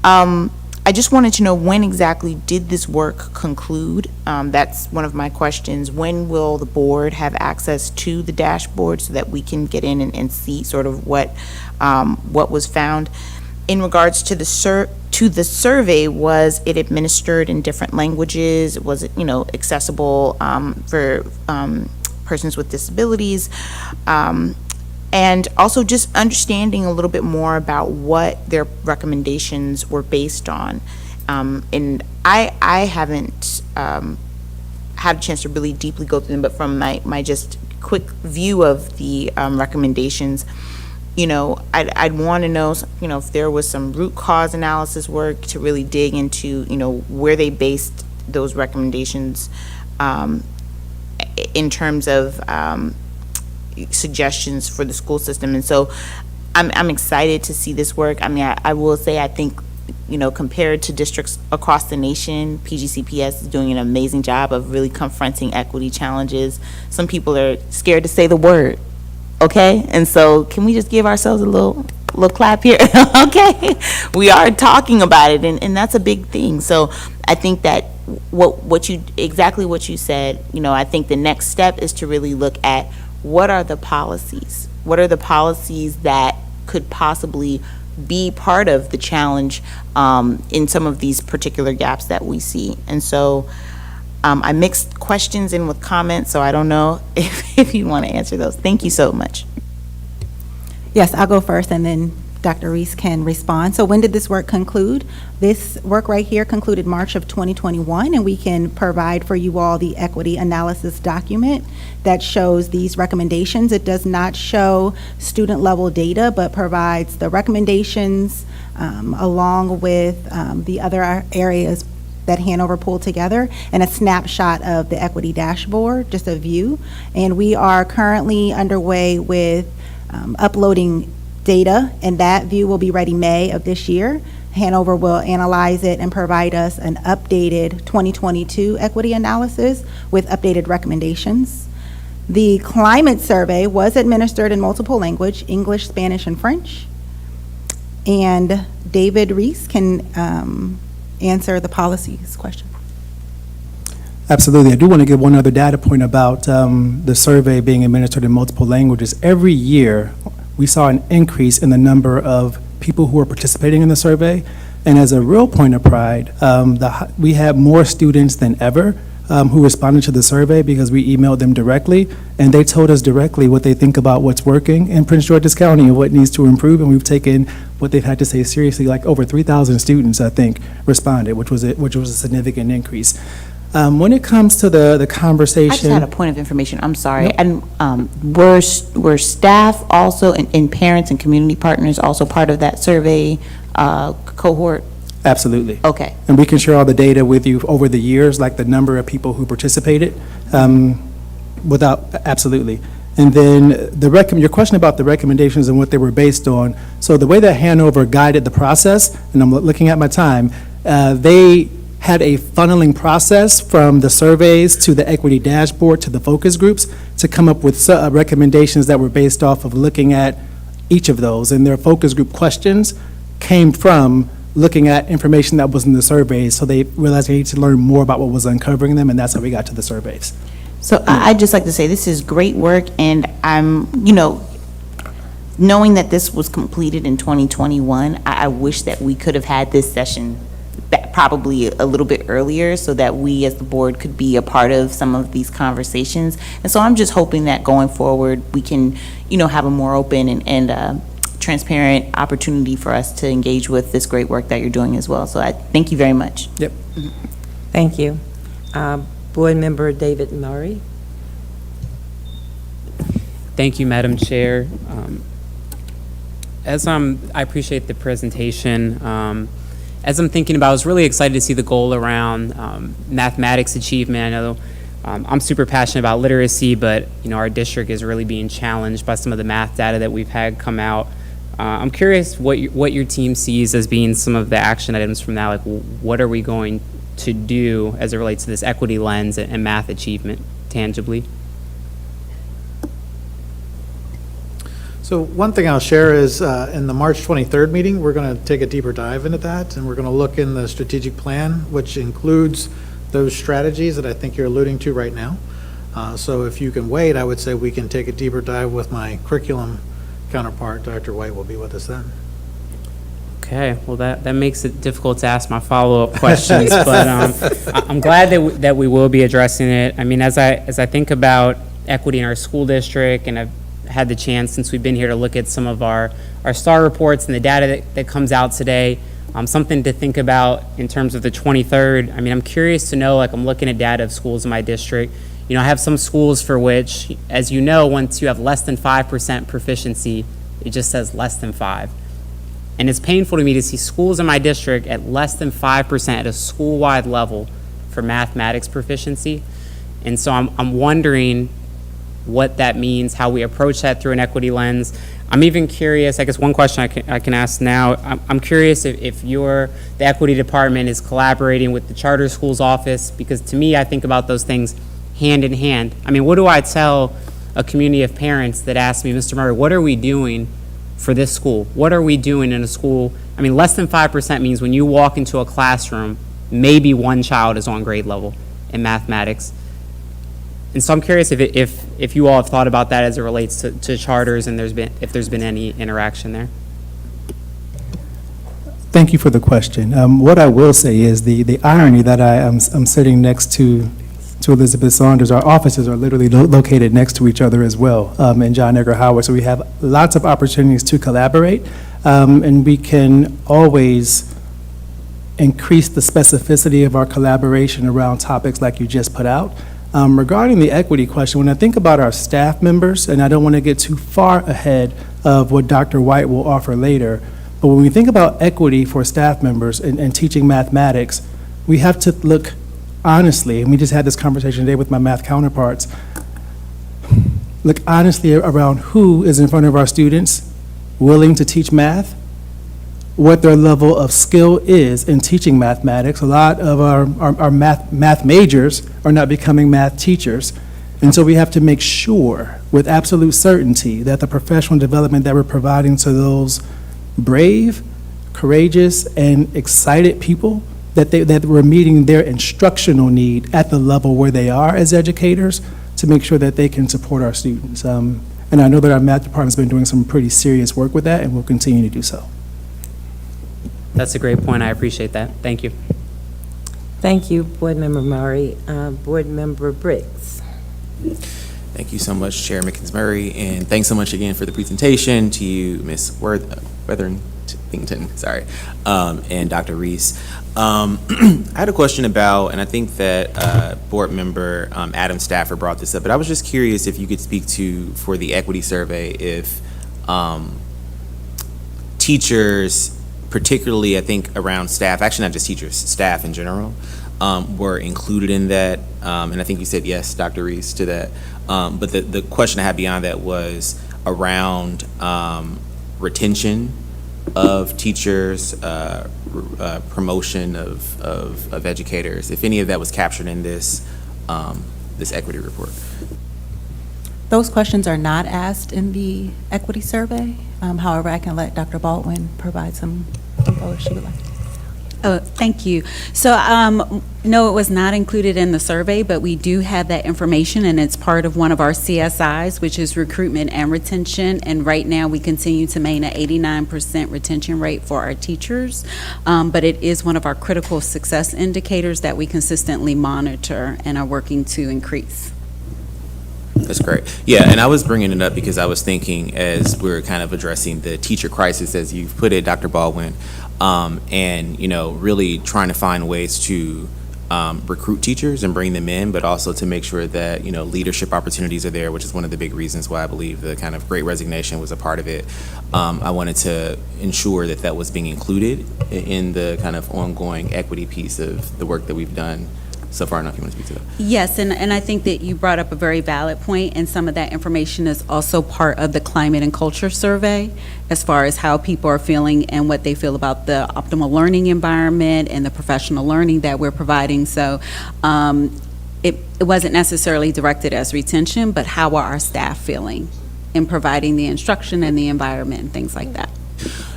I just wanted to know, when exactly did this work conclude? That's one of my questions. When will the board have access to the dashboard so that we can get in and see sort of what was found? In regards to the survey, was it administered in different languages? Was it, accessible for persons with disabilities? And also just understanding a little bit more about what their recommendations were based on. And I haven't had a chance to really deeply go through them, but from my just quick view of the recommendations, I'd want to know, if there was some root cause analysis work to really dig into, where they based those recommendations in terms of suggestions for the school system. And so I'm excited to see this work. I mean, I will say, I think, compared to districts across the nation, PGCPS is doing an amazing job of really confronting equity challenges. Some people are scared to say the word. Okay, and so can we just give ourselves a little clap here? Okay, we are talking about it, and that's a big thing. So I think that exactly what you said, I think the next step is to really look at what are the policies? What are the policies that could possibly be part of the challenge in some of these particular gaps that we see? And so I mixed questions in with comments, so I don't know if you want to answer those. Thank you so much. Yes, I'll go first, and then Dr. Reese can respond. So when did this work conclude? This work right here concluded March of 2021, and we can provide for you all the equity analysis document that shows these recommendations. It does not show student-level data, but provides the recommendations along with the other areas that Hanover pulled together, and a snapshot of the equity dashboard, just a view. And we are currently underway with uploading data, and that view will be ready May of this year. Hanover will analyze it and provide us an updated 2022 equity analysis with updated recommendations. The climate survey was administered in multiple language, English, Spanish, and French. And David Reese can answer the policies question. Absolutely. I do want to give one other data point about the survey being administered in multiple languages. Every year, we saw an increase in the number of people who are participating in the survey. And as a real point of pride, we had more students than ever who responded to the survey because we emailed them directly, and they told us directly what they think about what's working in Prince George's County and what needs to improve, and we've taken what they've had to say seriously. Like over 3,000 students, I think, responded, which was a significant increase. When it comes to the conversation... I just had a point of information, I'm sorry. Nope. And were staff also, and parents and community partners also part of that survey cohort? Absolutely. Okay. And we can share all the data with you over the years, like the number of people who participated, absolutely. And then your question about the recommendations and what they were based on. So the way that Hanover guided the process, and I'm looking at my time, they had a funneling process from the surveys to the equity dashboard to the focus groups to come up with recommendations that were based off of looking at each of those. And their focus group questions came from looking at information that was in the surveys, so they realized they needed to learn more about what was uncovering them, and that's how we got to the surveys. So I'd just like to say this is great work, and I'm, knowing that this was completed in 2021, I wish that we could have had this session probably a little bit earlier so that we as the board could be a part of some of these conversations. And so I'm just hoping that going forward, we can, have a more open and transparent opportunity for us to engage with this great work that you're doing as well. So I thank you very much. Yep. Thank you. Board Member David Murray. Thank you, Madam Chair. I appreciate the presentation. As I'm thinking about, I was really excited to see the goal around mathematics achievement. I know I'm super passionate about literacy, but our district is really being challenged by some of the math data that we've had come out. I'm curious what your team sees as being some of the action items from that. Like, what are we going to do as it relates to this equity lens and math achievement tangibly? So one thing I'll share is in the March 23rd meeting, we're going to take a deeper dive into that, and we're going to look in the strategic plan, which includes those strategies that I think you're alluding to right now. So if you can wait, I would say we can take a deeper dive with my curriculum counterpart. Dr. White will be with us then. Okay, well that makes it difficult to ask my follow-up questions, but I'm glad that we will be addressing it. I mean, as I think about equity in our school district, and I've had the chance since we've been here to look at some of our STAR reports and the data that comes out today, something to think about in terms of the 23rd. I mean, I'm curious to know, like I'm looking at data of schools in my district. I have some schools for which, as you know, once you have less than 5% proficiency, it just says less than 5. And it's painful to me to see schools in my district at less than 5% at a school-wide level for mathematics proficiency. And so I'm wondering what that means, how we approach that through an equity lens. I'm even curious, I guess one question I can ask now, I'm curious if the equity department is collaborating with the charter schools office, because to me, I think about those things hand in hand. I mean, what do I tell a community of parents that ask me, Mr. Murray, what are we doing for this school? What are we doing in a school? I mean, less than 5% means when you walk into a classroom, maybe one child is on grade level in mathematics. And so I'm curious if you all have thought about that as it relates to charters and if there's been any interaction there. Thank you for the question. What I will say is the irony that I'm sitting next to Elizabeth Saunders. Our offices are literally located next to each other as well in John Edgar Howard. So we have lots of opportunities to collaborate, and we can always increase the specificity of our collaboration around topics like you just put out. Regarding the equity question, when I think about our staff members, and I don't want to get too far ahead of what Dr. White will offer later, but when we think about equity for staff members and teaching mathematics, we have to look honestly, and we just had this conversation today with my math counterparts, look honestly around who is in front of our students willing to teach math, what their level of skill is in teaching mathematics. A lot of our math majors are not becoming math teachers. And so we have to make sure with absolute certainty that the professional development that we're providing to those brave, courageous, and excited people, that we're meeting their instructional need at the level where they are as educators to make sure that they can support our students. And I know that our math department's been doing some pretty serious work with that, and will continue to do so. That's a great point. I appreciate that. Thank you. Thank you, Board Member Murray. Board Member Briggs. Thank you so much, Chair Mickens-Murray, and thanks so much again for the presentation to you, Ms. Wetherington, and Dr. Reese. I had a question about, and I think that Board Member Adam Stafford brought this up, but I was just curious if you could speak to, for the equity survey, if teachers, particularly I think around staff, actually not just teachers, staff in general, were included in that, and I think you said yes, Dr. Reese, to that. But the question I had beyond that was around retention of teachers, promotion of educators, if any of that was captured in this equity report. Those questions are not asked in the equity survey. However, I can let Dr. Baldwin provide some info if she would like. Oh, thank you. So, no, it was not included in the survey, but we do have that information, and it's part of one of our CSIs, which is recruitment and retention. And right now, we continue to maintain an 89% retention rate for our teachers. But it is one of our critical success indicators that we consistently monitor and are working to increase. That's great. Yeah, and I was bringing it up because I was thinking, as we're kind of addressing the teacher crisis, as you've put it, Dr. Baldwin, and, you know, really trying to find ways to recruit teachers and bring them in, but also to make sure that, you know, leadership opportunities are there, which is one of the big reasons why I believe the kind of Great Resignation was a part of it. I wanted to ensure that that was being included in the kind of ongoing equity piece of the work that we've done so far. I don't know if you want to speak to that. Yes, and I think that you brought up a very valid point, and some of that information is also part of the climate and culture survey as far as how people are feeling and what they feel about the optimal learning environment and the professional learning that we're providing. So it wasn't necessarily directed as retention, but how are our staff feeling in providing the instruction and the environment and things like that.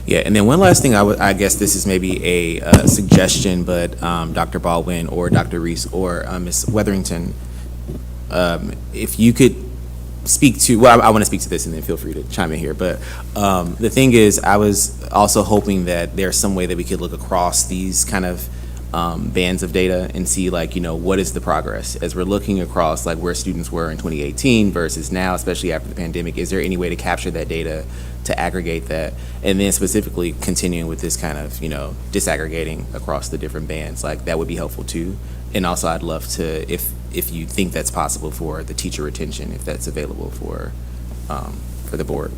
Yeah, and then one last thing, I guess this is maybe a suggestion, but Dr. Baldwin or Dr. Reese or Ms. Wetherington, if you could speak to, well, I want to speak to this and then feel free to chime in here, but the thing is, I was also hoping that there's some way that we could look across these kind of bands of data and see, like, you know, what is the progress as we're looking across, like, where students were in 2018 versus now, especially after the pandemic. Is there any way to capture that data, to aggregate that, and then specifically continuing with this kind of, you know, disaggregating across the different bands? Like, that would be helpful too. And also, I'd love to, if you think that's possible, for the teacher retention, if that's available for the board.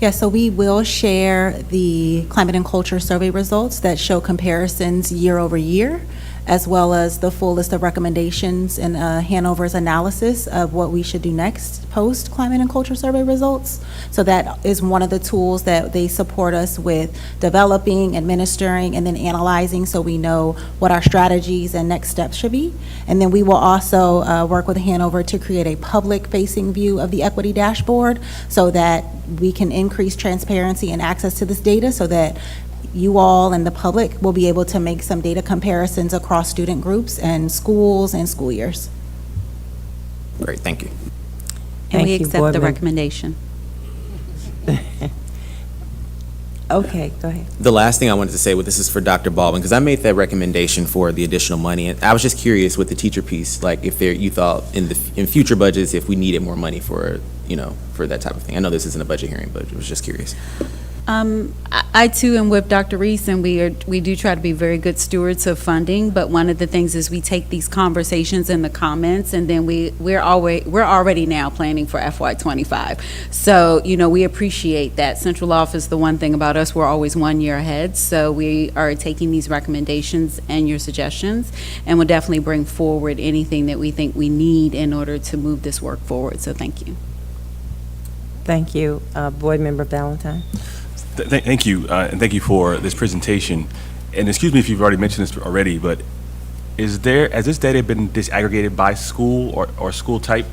Yeah, so we will share the climate and culture survey results that show comparisons year over year, as well as the full list of recommendations in Hanover's analysis of what we should do next post climate and culture survey results. So that is one of the tools that they support us with developing, administering, and then analyzing, so we know what our strategies and next steps should be. And then we will also work with Hanover to create a public-facing view of the equity dashboard so that we can increase transparency and access to this data, so that you all and the public will be able to make some data comparisons across student groups and schools and school years. Great, thank you. And we Thank you, accept Board the Member. recommendation. Okay, go ahead. The last thing I wanted to say, this is for Dr. Baldwin, because I made that recommendation for the additional money, and I was just curious with the teacher piece, like if you thought in future budgets, if we needed more money for, for that type of thing. I know this isn't a budget hearing, but I was just curious. I too am with Dr. Reese, and we do try to be very good stewards of funding, but one of the things is we take these conversations and the comments, and then we're already now planning for FY25. So, we appreciate that. Central office, the one thing about us, we're always 1 year ahead, so we are taking these recommendations and your suggestions, and we'll definitely bring forward anything that we think we need in order to move this work forward, so thank you. Thank you. Board Member Valentine. Thank you, and thank you for this presentation. And excuse me if you've already mentioned this already, but has this data been disaggregated by school or school type?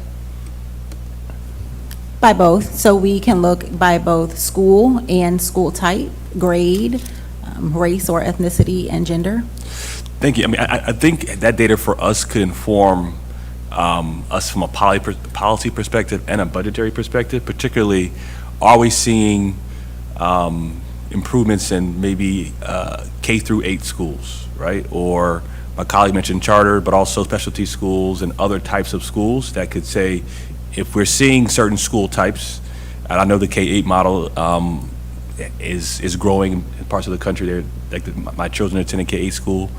By both, so we can look by both school and school type, grade, race or ethnicity, and gender. Thank you. I mean, I think that data for us could inform us from a policy perspective and a budgetary perspective. Particularly, are we seeing improvements in maybe K through 8 schools, right? Or my colleague mentioned charter, but also specialty schools and other types of schools that could say, if we're seeing certain school types, and I know the K-8 model is growing in parts of the country. There, like my children attend a K-8 school.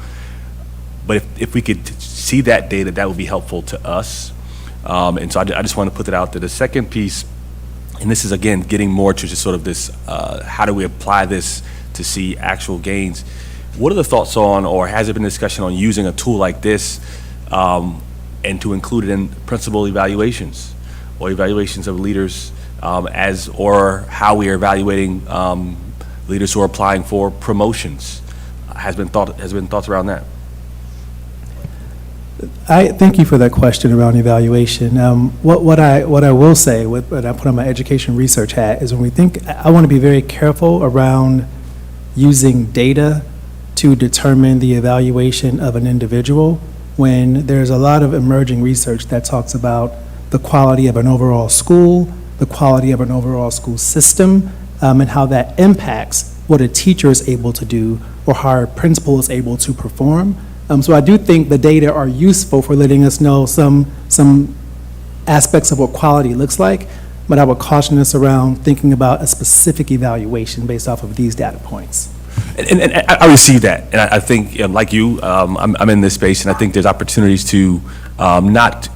But if we could see that data, that would be helpful to us. And so I just want to put that out there. The second piece, and this is, again, getting more to just sort of this, how do we apply this to see actual gains? What are the thoughts on, or has there been discussion on using a tool like this and to include it in principal evaluations or evaluations of leaders or how we are evaluating leaders who are applying for promotions? Has been thoughts around that? I thank you for that question around evaluation. What I will say, when I put on my education research hat, is when we think, I want to be very careful around using data to determine the evaluation of an individual when there's a lot of emerging research that talks about the quality of an overall school, the quality of an overall school system, and how that impacts what a teacher is able to do or how a principal is able to perform. So I do think the data are useful for letting us know some aspects of what quality looks like, but I would caution us around thinking about a specific evaluation based off of these data points. And I receive that, and I think, like you, I'm in this space, and I think there's opportunities to not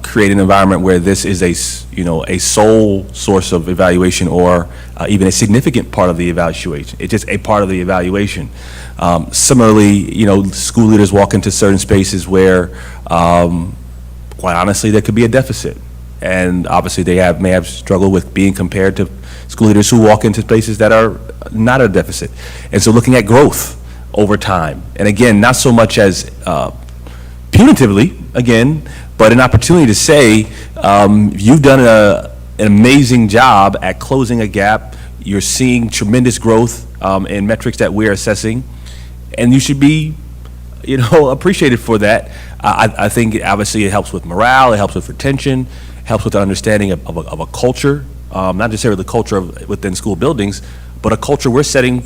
create an environment where this is a sole source of evaluation or even a significant part of the evaluation. It's just a part of the evaluation. Similarly, school leaders walk into certain spaces where, quite honestly, there could be a deficit. And obviously they may have struggled with being compared to school leaders who walk into spaces that are not a deficit. And so looking at growth over time. And again, not so much as punitively, again, but an opportunity to say, you've done an amazing job at closing a gap. You're seeing tremendous growth in metrics that we're assessing, and you should be, appreciated for that. I think obviously it helps with morale, it helps with retention, helps with the understanding of a culture, not necessarily the culture within school buildings, but a culture we're setting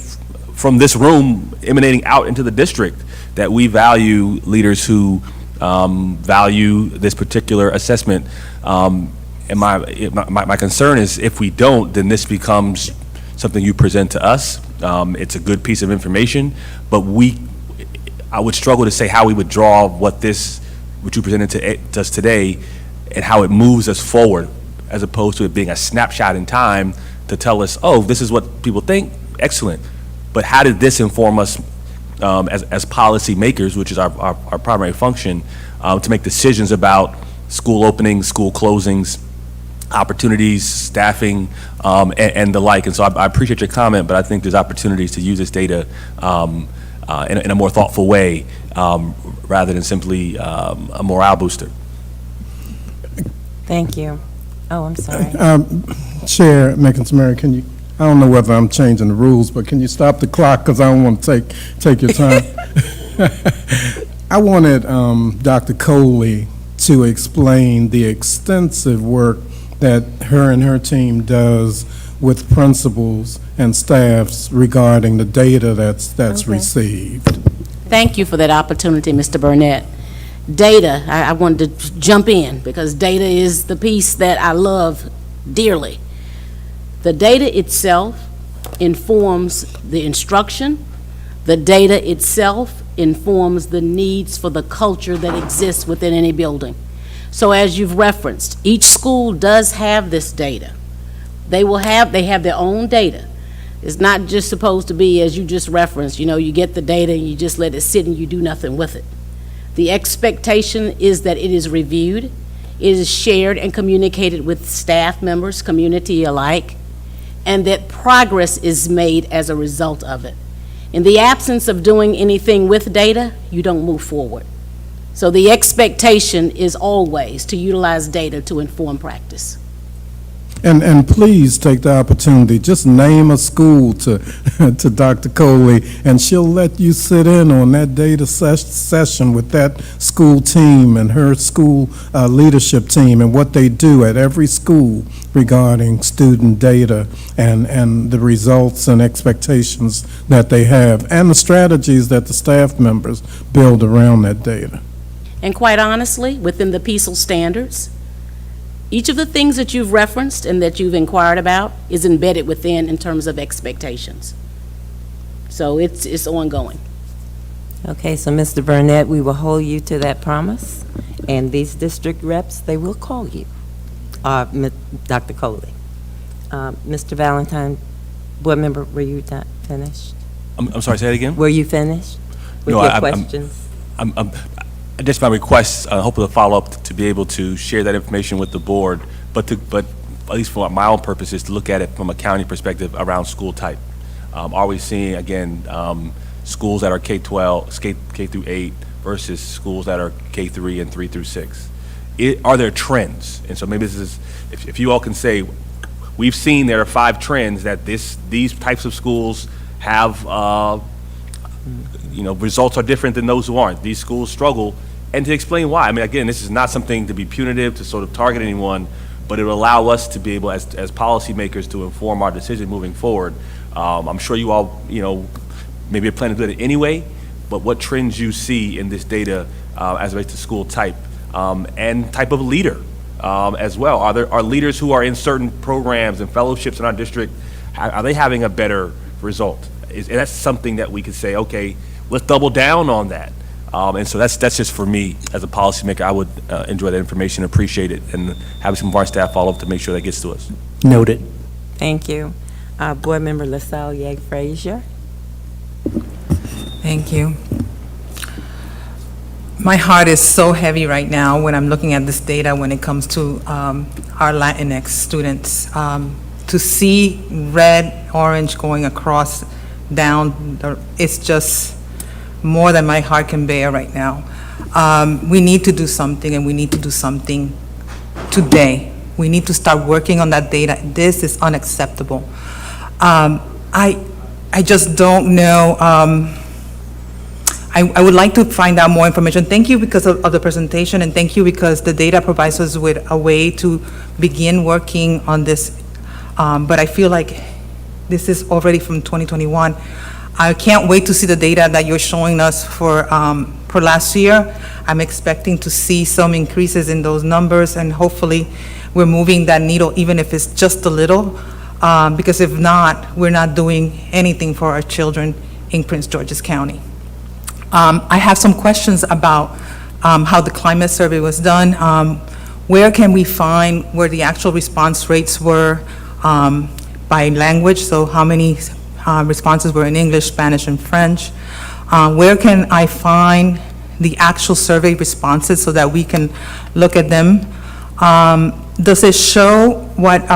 from this room emanating out into the district, that we value leaders who value this particular assessment. And my concern is if we don't, then this becomes something you present to us. It's a good piece of information, but I would struggle to say how we would draw what you presented to us today and how it moves us forward, as opposed to it being a snapshot in time to tell us, oh, this is what people think, excellent. But how did this inform us as policy makers, which is our primary function, to make decisions about school openings, school closings, opportunities, staffing, and the like. And so I appreciate your comment, but I think there's opportunities to use this data in a more thoughtful way, rather than simply a morale booster. Thank you. Oh, I'm sorry. Chair Mickens-Murray, can you I don't know whether I'm changing the rules, but can you stop the clock, because I don't want to take your time. I wanted Dr. Coley to explain the extensive work that her and her team does with principals and staffs regarding the data that's received. Thank you for that opportunity, Mr. Burnett. Data, I wanted to jump in because data is the piece that I love dearly. The data itself informs the instruction. The data itself informs the needs for the culture that exists within any building. So as you've referenced, each school does have this data. They have their own data. It's not just supposed to be, as you just referenced, you get the data and you just let it sit and you do nothing with it. The expectation is that it is reviewed, it is shared and communicated with staff members, community alike, and that progress is made as a result of it. In the absence of doing anything with data, you don't move forward. So the expectation is always to utilize data to inform practice. And please take the opportunity, just name a school to Dr. Coley, and she'll let you sit in on that data session with that school team and her school leadership team and what they do at every school regarding student data and the results and expectations that they have, and the strategies that the staff members build around that data. And quite honestly, within the PECL standards, each of the things that you've referenced and that you've inquired about is embedded within in terms of expectations. So it's ongoing. Okay, so Mr. Burnett, we will hold you to that promise, and these district reps, they will call you, Dr. Coley. Mr. Valentine, board member, were you not finished? I'm sorry, say that again? Were you finished with your questions? Just my request, hopefully to follow up to be able to share that information with the board, but at least for my own purposes, to look at it from a county perspective around school type. Are we seeing, again, schools that are K-12, K through 8 versus schools that are K-3 and 3 through 6? Are there trends? And so maybe this is, if you all can say, we've seen there are 5 trends that these types of schools have, results are different than those who aren't. These schools struggle, and to explain why. I mean, again, this is not something to be punitive, to sort of target anyone, but it will allow us to be able, as policymakers, to inform our decision moving forward. I'm sure you all, maybe are planning to do it anyway, but what trends you see in this data as it relates to school type and type of leader as well? Are leaders who are in certain programs and fellowships in our district, are they having a better result? And that's something that we could say, okay, let's double down on that. And so that's just for me as a policymaker. I would enjoy that information, appreciate it, and have some of our staff follow up to make sure that gets to us. Noted. Thank you. Board member LaSalle Yeg Frazier. Thank you. My heart is so heavy right now when I'm looking at this data when it comes to our Latinx students. To see red, orange going across down, it's just more than my heart can bear right now. We need to do something, and we need to do something today. We need to start working on that data. This is unacceptable. I just don't know. I would like to find out more information. Thank you because of the presentation, and thank you because the data provides us with a way to begin working on this. But I feel like this is already from 2021. I can't wait to see the data that you're showing us for last year. I'm expecting to see some increases in those numbers, and hopefully we're moving that needle, even if it's just a little, because if not, we're not doing anything for our children in Prince George's County. I have some questions about how the climate survey was done. Where can we find where the actual response rates were by language? So how many responses were in English, Spanish, and French? Where can I find the actual survey responses so that we can look at them? Does it show what,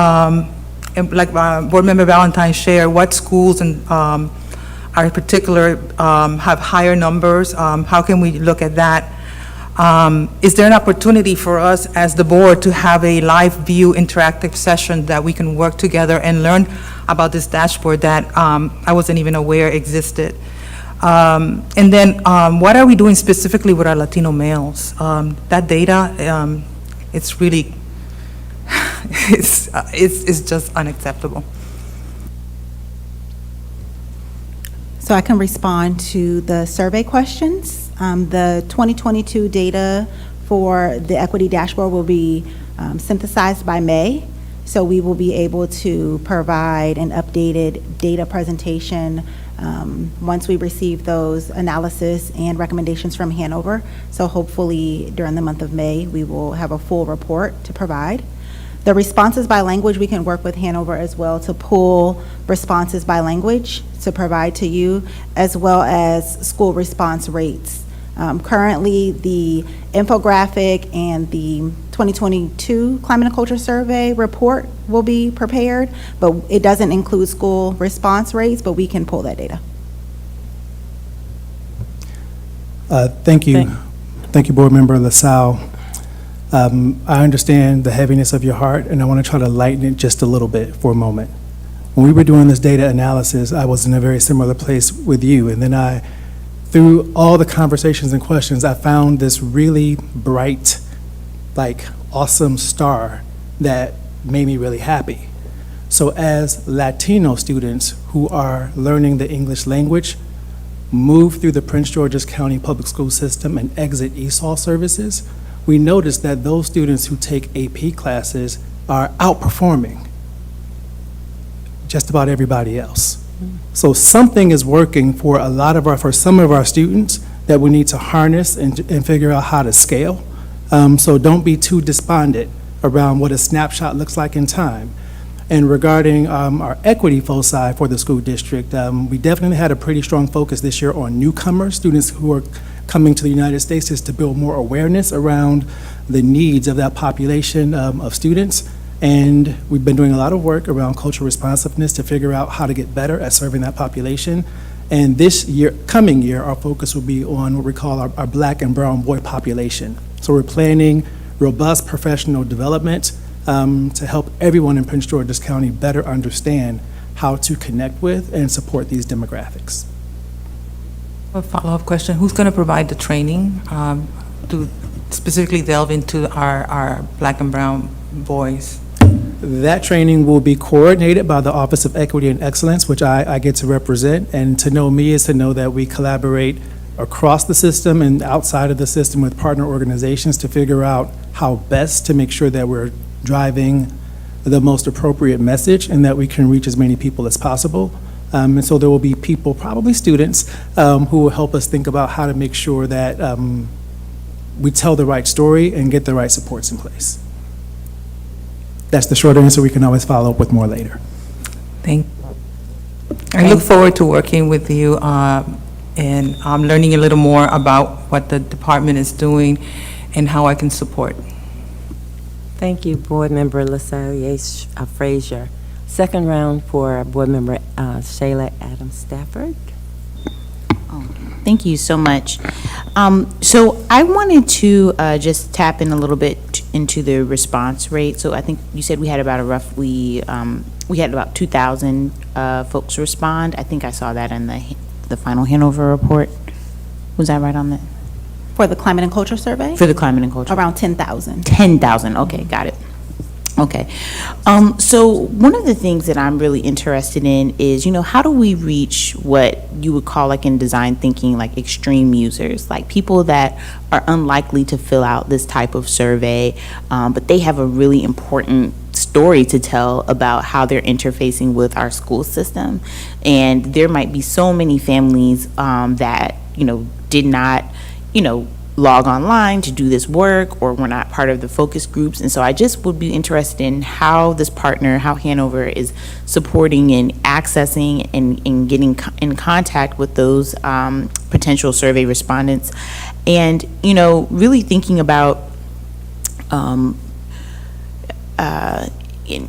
like Board Member Valentine shared, what schools and are particular have higher numbers? How can we look at that? Is there an opportunity for us as the board to have a live view interactive session that we can work together and learn about this dashboard that I wasn't even aware existed. And then what are we doing specifically with our Latino males? That data, it's really, it's just unacceptable. So I can respond to the survey questions. The 2022 data for the equity dashboard will be synthesized by May. So we will be able to provide an updated data presentation once we receive those analysis and recommendations from Hanover. So hopefully during the month of May, we will have a full report to provide. The responses by language, we can work with Hanover as well to pull responses by language to provide to you, as well as school response rates. Currently, the infographic and the 2022 Climate and Culture Survey report will be prepared, but it doesn't include school response rates, but we can pull that data. Thank you. Thank you, Board Member LaSalle. I understand the heaviness of your heart, and I want to try to lighten it just a little bit for a moment. When we were doing this data analysis, I was in a very similar place with you, and then through all the conversations and questions, I found this really bright, awesome star that made me really happy. So as Latino students who are learning the English language, move through the Prince George's County Public School System and exit ESOL services, we noticed that those students who take AP classes are outperforming just about everybody else. So something is working for for some of our students that we need to harness and figure out how to scale. So don't be too despondent around what a snapshot looks like in time. And regarding our equity foci for the school district, we definitely had a pretty strong focus this year on newcomers, students who are coming to the United States, is to build more awareness around the needs of that population of students. And we've been doing a lot of work around cultural responsiveness to figure out how to get better at serving that population. And this year, coming year, our focus will be on what we call our Black and brown boy population. So we're planning robust professional development to help everyone in Prince George's County better understand how to connect with and support these demographics. A follow-up question, who's going to provide the training to specifically delve into our Black and brown boys? That training will be coordinated by the Office of Equity and Excellence, which I get to represent. And to know me is to know that we collaborate across the system and outside of the system with partner organizations to figure out how best to make sure that we're driving the most appropriate message and that we can reach as many people as possible. And so there will be people, probably students, who will help us think about how to make sure that we tell the right story and get the right supports in place. That's the short answer. We can always follow up with more later. I look forward to working with you and learning a little more about what the department is doing and how I can support. Thank you, Board Member LaSalle Frazier. Second round for Board Member Shayla Adams Stafford. Thank you so much. So I wanted to just tap in a little bit into the response rate. So I think you said we had about we had about 2,000 folks respond. I think I saw that in the final Hanover report. Was that right on that? For the Climate and Culture Survey? For the Climate and Culture. Around 10,000. 10,000, okay, got it. Okay. So one of the things that I'm really interested in is, how do we reach what you would call, in design thinking, extreme users, people that are unlikely to fill out this type of survey, but they have a really important story to tell about how they're interfacing with our school system. And there might be so many families that, did not, log online to do this work, or we're not part of the focus groups. And so I just would be interested in how this partner, how Hanover is supporting and accessing and getting in contact with those potential survey respondents. And, really thinking about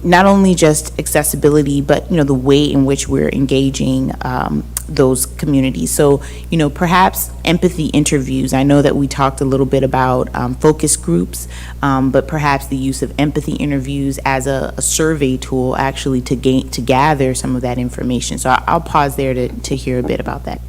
not only just accessibility, but, the way in which we're engaging those communities. So, perhaps empathy interviews. I know that we talked a little bit about focus groups, but perhaps the use of empathy interviews as a survey tool actually to gather some of that information. So I'll pause there to hear a bit about that.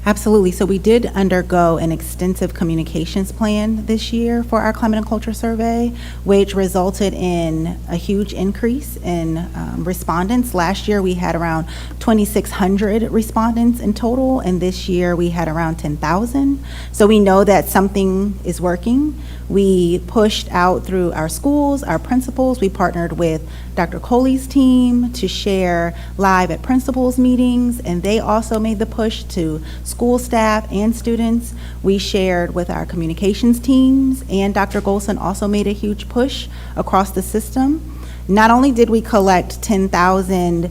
Absolutely. So we did undergo an extensive communications plan this year for our climate and culture survey, which resulted in a huge increase in respondents. Last year, we had around 2,600 respondents in total, and this year we had around 10,000. So we know that something is working. We pushed out through our schools, our principals. We partnered with Dr. Coley's team to share live at principals meetings, and they also made the push to school staff and students. We shared with our communications teams, and Dr. Golson also made a huge push across the system. Not only did we collect 10,000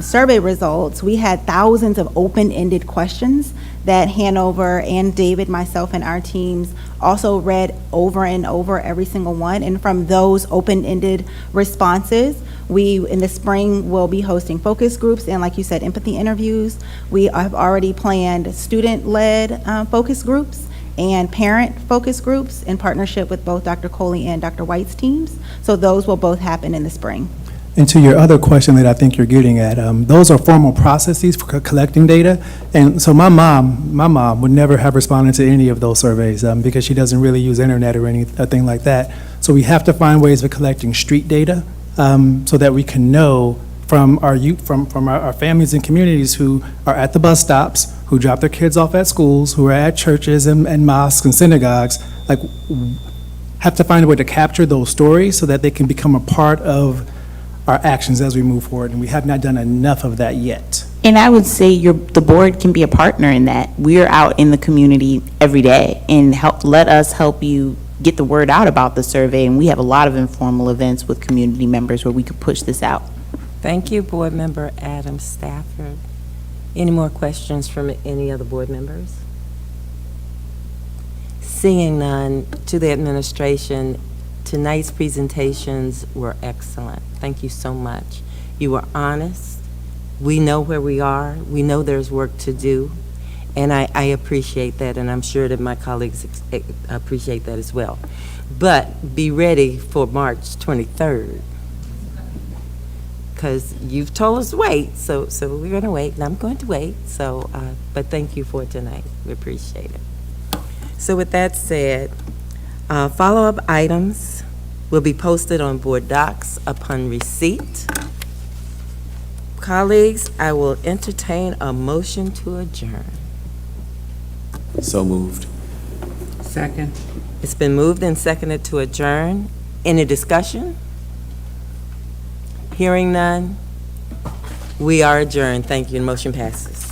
survey results, we had thousands of open-ended questions that Hanover and David, myself, and our teams also read over and over every single one. And from those open-ended responses, we, in the spring, will be hosting focus groups and, like you said, empathy interviews. We have already planned student-led focus groups and parent focus groups in partnership with both Dr. Coley and Dr. White's teams. So those will both happen in the spring. And to your other question that I think you're getting at, those are formal processes for collecting data. And so my mom would never have responded to any of those surveys because she doesn't really use internet or anything like that. So we have to find ways of collecting street data so that we can know from our youth, from our families and communities who are at the bus stops, who drop their kids off at schools, who are at churches and mosques and synagogues, like have to find a way to capture those stories so that they can become a part of our actions as we move forward, and we have not done enough of that yet. And I would say the board can be a partner in that. We're out in the community every day, and let us help you get the word out about the survey, and we have a lot of informal events with community members where we could push this out. Thank you, Board Member Adam Stafford. Any more questions from any other board members? Seeing none, to the administration, tonight's presentations were excellent. Thank you so much. You were honest. We know where we are. We know there's work to do. And I appreciate that, and I'm sure that my colleagues appreciate that as well. But be ready for March 23rd. Because you've told us to wait, so we're going to wait, and I'm going to wait. So, but thank you for tonight. We appreciate it. So with that said, follow-up items will be posted on board docs upon receipt. Colleagues, I will entertain a motion to adjourn. So moved. Second. It's been moved and seconded to adjourn. Any discussion? Hearing none, we are adjourned. Thank you, and motion passes.